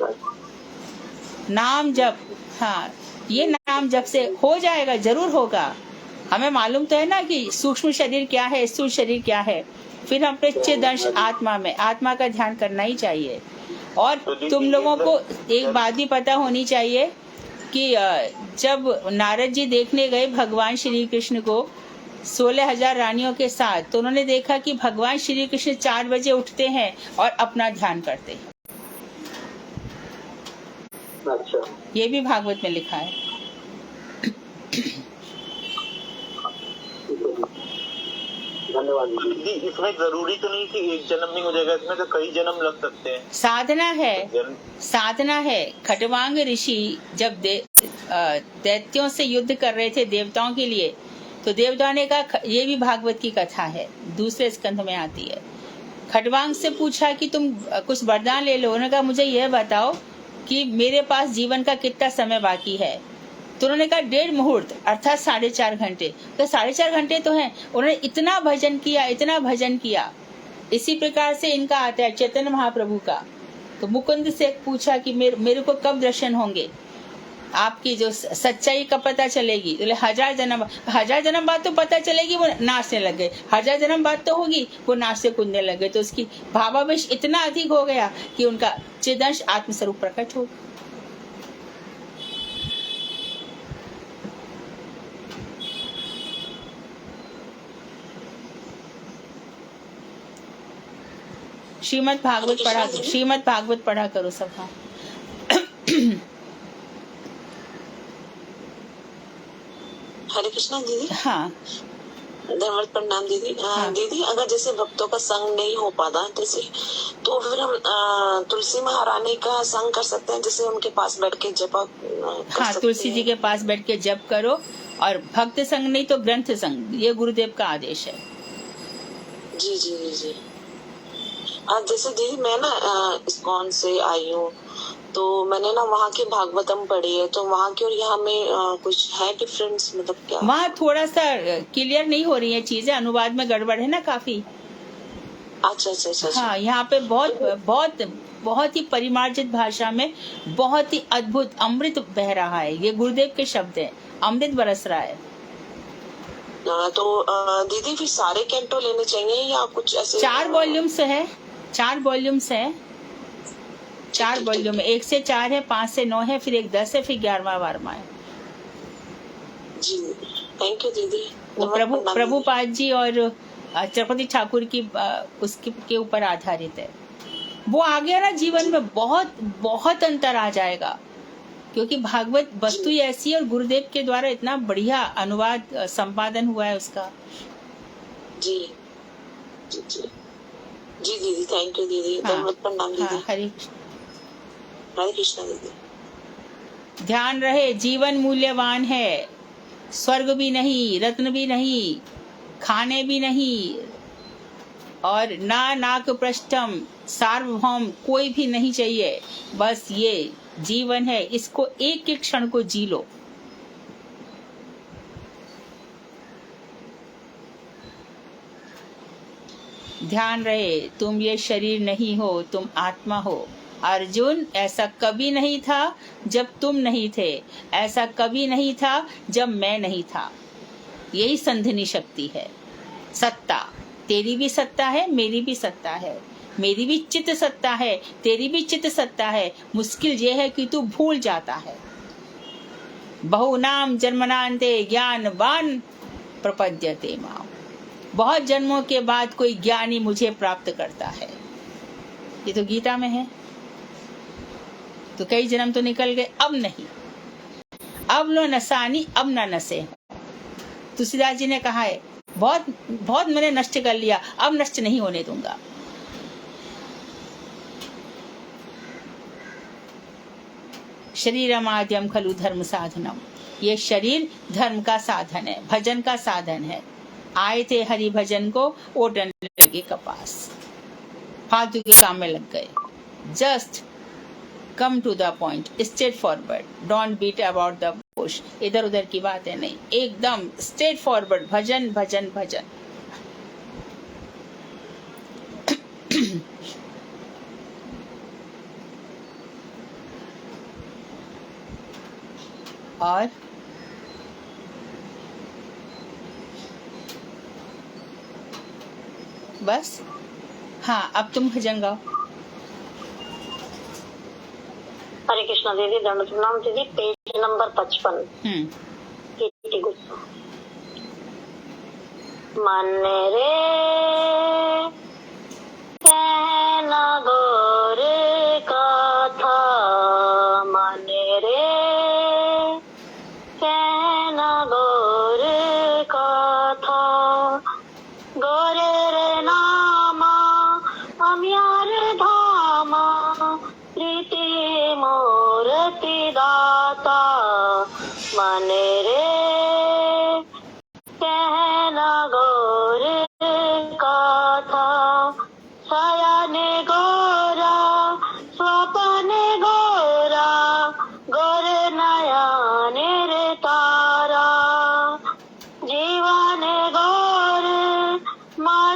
नाम जप। हाँ, ये नाम जप से हो जाएगा, जरूर होगा। हमें मालूम तो है ना कि सूक्ष्म शरीर क्या है, स्थूल शरीर क्या है, फिर हम चिदंश आत्मा में, आत्मा का ध्यान करना ही चाहिए। और तुम लोगों को एक बात भी पता होनी चाहिए कि जब नारद जी देखने गए भगवान श्री कृष्ण को 16,000 रानियों के साथ, तो उन्होंने देखा कि भगवान श्री कृष्ण 4 बजे उठते हैं और अपना ध्यान करते हैं। अच्छा, ये भी भागवत में लिखा है। धन्यवाद। इसमें जरूरी तो नहीं कि एक जन्म में हो जाएगा, इसमें तो कई जन्म लग सकते हैं। साधना है, साधना है। खटवांग ऋषि जब दैत्यों से युद्ध कर रहे थे देवताओं के लिए, तो देवताओं ने कहा, ये भी भागवत की कथा है, दूसरे स्कंध में आती है। खटवांग से पूछा कि तुम कुछ वरदान ले लो। उन्होंने कहा, मुझे यह बताओ कि मेरे पास जीवन का कितना समय बाकी है। तो उन्होंने कहा 1.5 मुहूर्त, अर्थात 4.5 घंटे। तो 4.5 घंटे तो हैं। उन्होंने इतना भजन किया, इतना भजन किया। इसी प्रकार से इनका आता है चैतन्य महाप्रभु का। तो मुकुंद से पूछा कि मेरे को कब दर्शन होंगे। आपकी जो सच्चाई का पता चलेगी। तो 1000 जन्म बाद तो पता चलेगी, वो नाचने लग गए। 1000 जन्म बाद तो होगी वो नाचते कूदने लगे। तो उसकी भावावेश इतना अधिक हो गया कि उनका चिदंश आत्मस्वरूप प्रकट हो। श्रीमद् भागवत पढ़ा करो सब। हाँ हरे कृष्णा दीदी। हाँ धन्यवाद, प्रणाम दीदी। हाँ। दीदी अगर जैसे भक्तों का संग नहीं हो पाता जैसे, तो फिर हम तुलसी महारानी का संग कर सकते हैं, जैसे उनके पास बैठ के जप कर हाँ, सकते तुलसी हैं। जी के पास बैठ के जप करो। और भक्त संग नहीं तो ग्रंथ संग, ये गुरुदेव का आदेश है। जी जी जी जी। जैसे दीदी मैं ना इस्कॉन से आई हूँ, तो मैंने ना वहाँ की भागवतम पढ़ी है, तो वहाँ की और यहाँ में कुछ है डिफरेंस, मतलब क्या? वहाँ थोड़ा सा क्लियर नहीं हो रही है चीजें, अनुवाद में गड़बड़ है ना काफी। अच्छा अच्छा अच्छा। हाँ, यहाँ पे बहुत ही परिमार्जित भाषा में बहुत ही अद्भुत अमृत बह रहा है। ये गुरुदेव के शब्द है, अमृत बरस रहा है। तो दीदी फिर सारे कैंटो लेने चाहिए या कुछ ऐसे? 4 वॉल्यूम्स है, 4 वॉल्यूम्स है, 4 वॉल्यूम है। 1 से 4 है, 5 से 9 है, फिर एक 10 है, फिर 11वां 12वां है। जी थैंक यू दीदी। वो प्रभुपाद जी और चक्रवर्ती ठाकुर की उसके के ऊपर आधारित है। वो आ गया ना जीवन में बहुत बहुत अंतर आ जाएगा, क्योंकि भागवत वस्तु ही ऐसी है और गुरुदेव के द्वारा इतना बढ़िया अनुवाद संपादन हुआ है उसका। जी जी जी जी दीदी, थैंक यू दीदी। हाँ, प्रणाम दीदी। हाँ, हरे कृष्णा दीदी। ध्यान रहे, जीवन मूल्यवान है। स्वर्ग भी नहीं, रत्न भी नहीं, खाने भी नहीं, और ना नाक पृष्ठम सार्वभौम कोई भी नहीं चाहिए। बस ये जीवन है, इसको एक एक क्षण को जी लो। ध्यान रहे, तुम ये शरीर नहीं हो, तुम आत्मा हो। अर्जुन, ऐसा कभी नहीं था जब तुम नहीं थे, ऐसा कभी नहीं था जब मैं नहीं था। यही संधिनी शक्ति है। सत्ता, तेरी भी सत्ता है, मेरी भी सत्ता है, मेरी भी चित्त सत्ता है, तेरी भी चित्त सत्ता है। मुश्किल ये है कि तू भूल जाता है। बहुनाम जन्मनान्ते ज्ञानवान प्रपद्यते माम। बहुत जन्मों के बाद कोई ज्ञानी मुझे प्राप्त करता है। ये तो गीता में है। तो कई जन्म तो निकल गए, अब नहीं। अब लो नसानी, अब ना नसे। तुलसीदास जी ने कहा है, बहुत बहुत मैंने नष्ट कर लिया, अब नष्ट नहीं होने दूंगा। शरीरमाद्यम खलु धर्म साधनम। ये शरीर धर्म का साधन है, भजन का साधन है। आए थे हरि भजन को, वो डंडे लगे कपास, फालतू के काम में लग गए। Just come to the point, straightforward, don't beat about the bush. इधर उधर की बातें नहीं, एकदम स्ट्रेट फॉरवर्ड, भजन भजन भजन। और बस। हाँ, अब तुम भजन गाओ। हरे कृष्णा दीदी, दंड प्रणाम दीदी। Page number 55। मन रे कहना गौर कथा, मन रे कहना गौर कथा, गौर रे नामा अम्यार धामा, प्रीति मूर्ति दाता, मन रे कहना गौर कथा, शयन गौरा स्वपन गौरा, गौर नयन रे तारा, जीवन गौर मा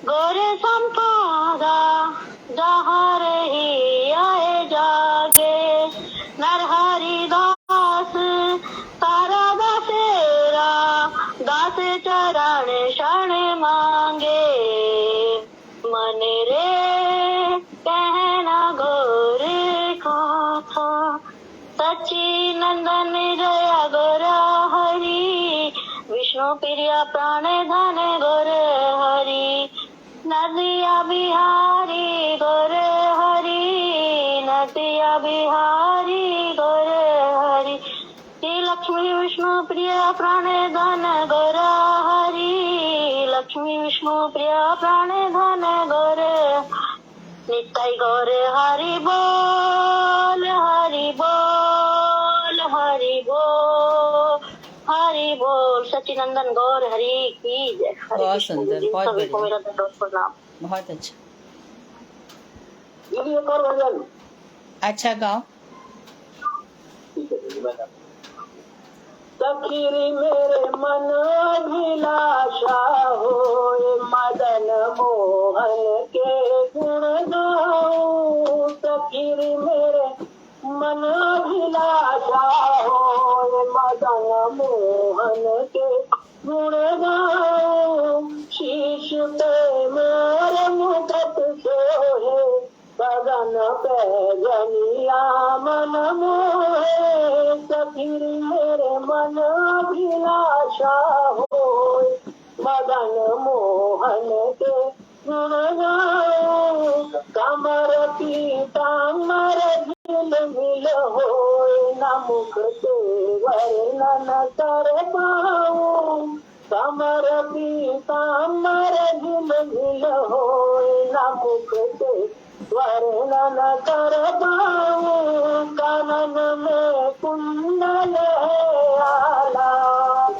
गोरे संपादा जहाँ रही आए जागे नरहरि दास तारा दसेरा दास चरण शरण मांगे मन रे कहना गोरे कथा सच्ची नंदन जया गोरा हरि विष्णु प्रिया प्राण धन गोरे हरि नदिया बिहारी गोरे हरि नदिया बिहारी गोरे हरि श्री लक्ष्मी विष्णु प्रिया प्राण धन गोरा हरि लक्ष्मी विष्णु प्रिया प्राण धन गोरे नित्य गोरे हरि बोल हरि बोल हरि बोल हरि बोल सच्चिनंदन गौर हरि की जय। हरे बहुत कृष्ण सुंदर, जी, बहुत सभी को बढ़िया। मेरा दंडवत प्रणाम। बहुत अच्छा। दीदी एक और भजन। अच्छा गाओ। ठीक है दीदी, मैं सखीरी मेरे मन अभिलाषा होए मदन मोहन के गुण गाऊं सखीरी मेरे मन अभिलाषा होए मदन मोहन के गुण गाऊं शीश पे मोर मुकुट सोहे गगन पे जनिया मन मोहे सखीर मेरे मन अभिलाषा होए मदन मोहन के गुण गाऊं कमर पीताम्बर झिलमिल होए न मुख से वर्णन कर पाऊं कमर पीताम्बर झिलमिल होए न मुख से वर्णन कर पाऊं कानन में कुंडल है आला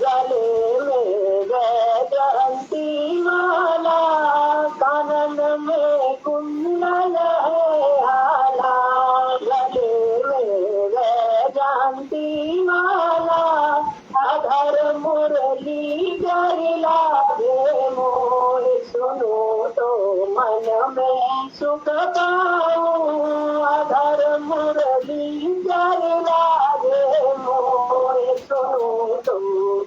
गले में जयंती माला कानन में कुंडल है आला गले में जयंती माला अधर मुरली गरिला रे मोह सुनो तो मन में सुख पाऊं अधर मुरली गरिला रे मोह सुनो तो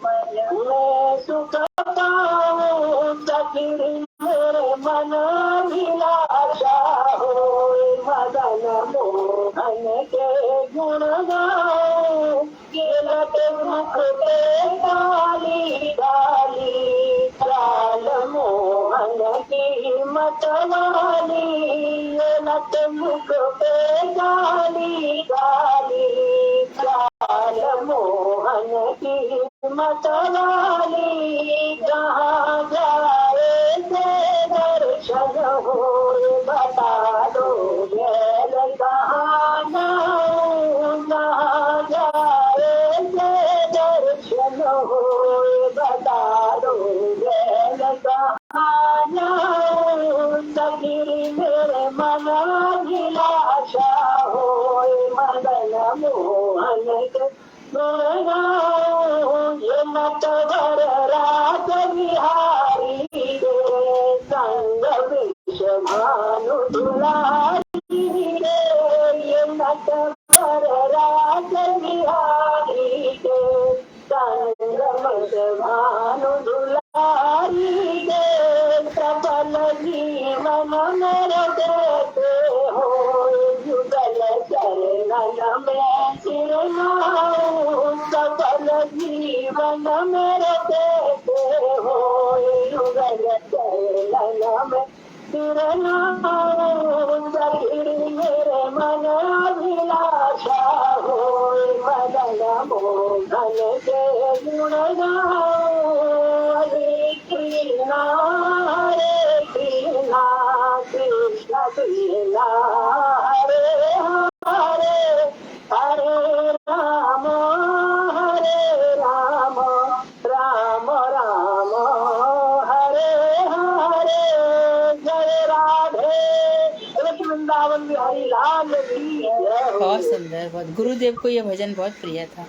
मन में सुख पाऊं सखीरी मेरे मन अभिलाषा होए मदन मोहन के गुण गाऊं गिरत मुख पे डाली डाली चाल मोहन की मतवाली लत मुख पे डाली डाली चाल मोहन की मतवाली जहाँ जाए से दर्शन हो बता दो गैल कहाँ जाऊं जहाँ जाए से दर्शन हो बता दो गैल कहाँ जाऊं सखीरी मेरे मन अभिलाषा होए मदन मोहन के गुण गाऊं ये नटवर रात बिहारी रे संग विष भानु दुलारी रे ये नटवर रात बिहारी रे संग विष भानु दुलारी रे प्रबल जीवन मेरे देते हो युगल चरणन में सिर नाऊं सफल जीवन मेरे देते हो युगल चरणन में सिर नाऊं सखीरी मेरे मन अभिलाषा होए मदन मोहन के गुण गाऊं हरे कृष्णा कृष्ण कृष्ण हरे हरे हरे राम राम राम राम हरे हरे जय राधे वृंदावन बिहारी लाल की जय हो। बहुत सुंदर, बहुत। गुरुदेव को यह भजन बहुत प्रिय था।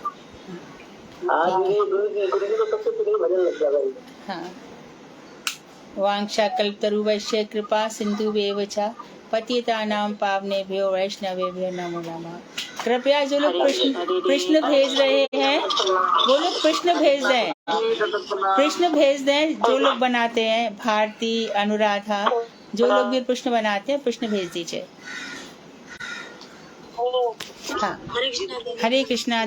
हाँ, ये गुरु जी को सबसे प्रिय भजन लगता है। हाँ, वांछा कल्पतरुवैश्य कृपा सिंधुवेव च पतितानां पावनेभ्यो वैष्णवेभ्यो नमो नमः। कृपया जो लोग प्रश्न भेज रहे हैं वो लोग प्रश्न भेज दें, प्रश्न भेज दें। जो लोग बनाते हैं, भारती, अनुराधा, जो लोग भी प्रश्न बनाते हैं प्रश्न भेज दीजिए। हाँ, हरे कृष्णा। हरे कृष्णा।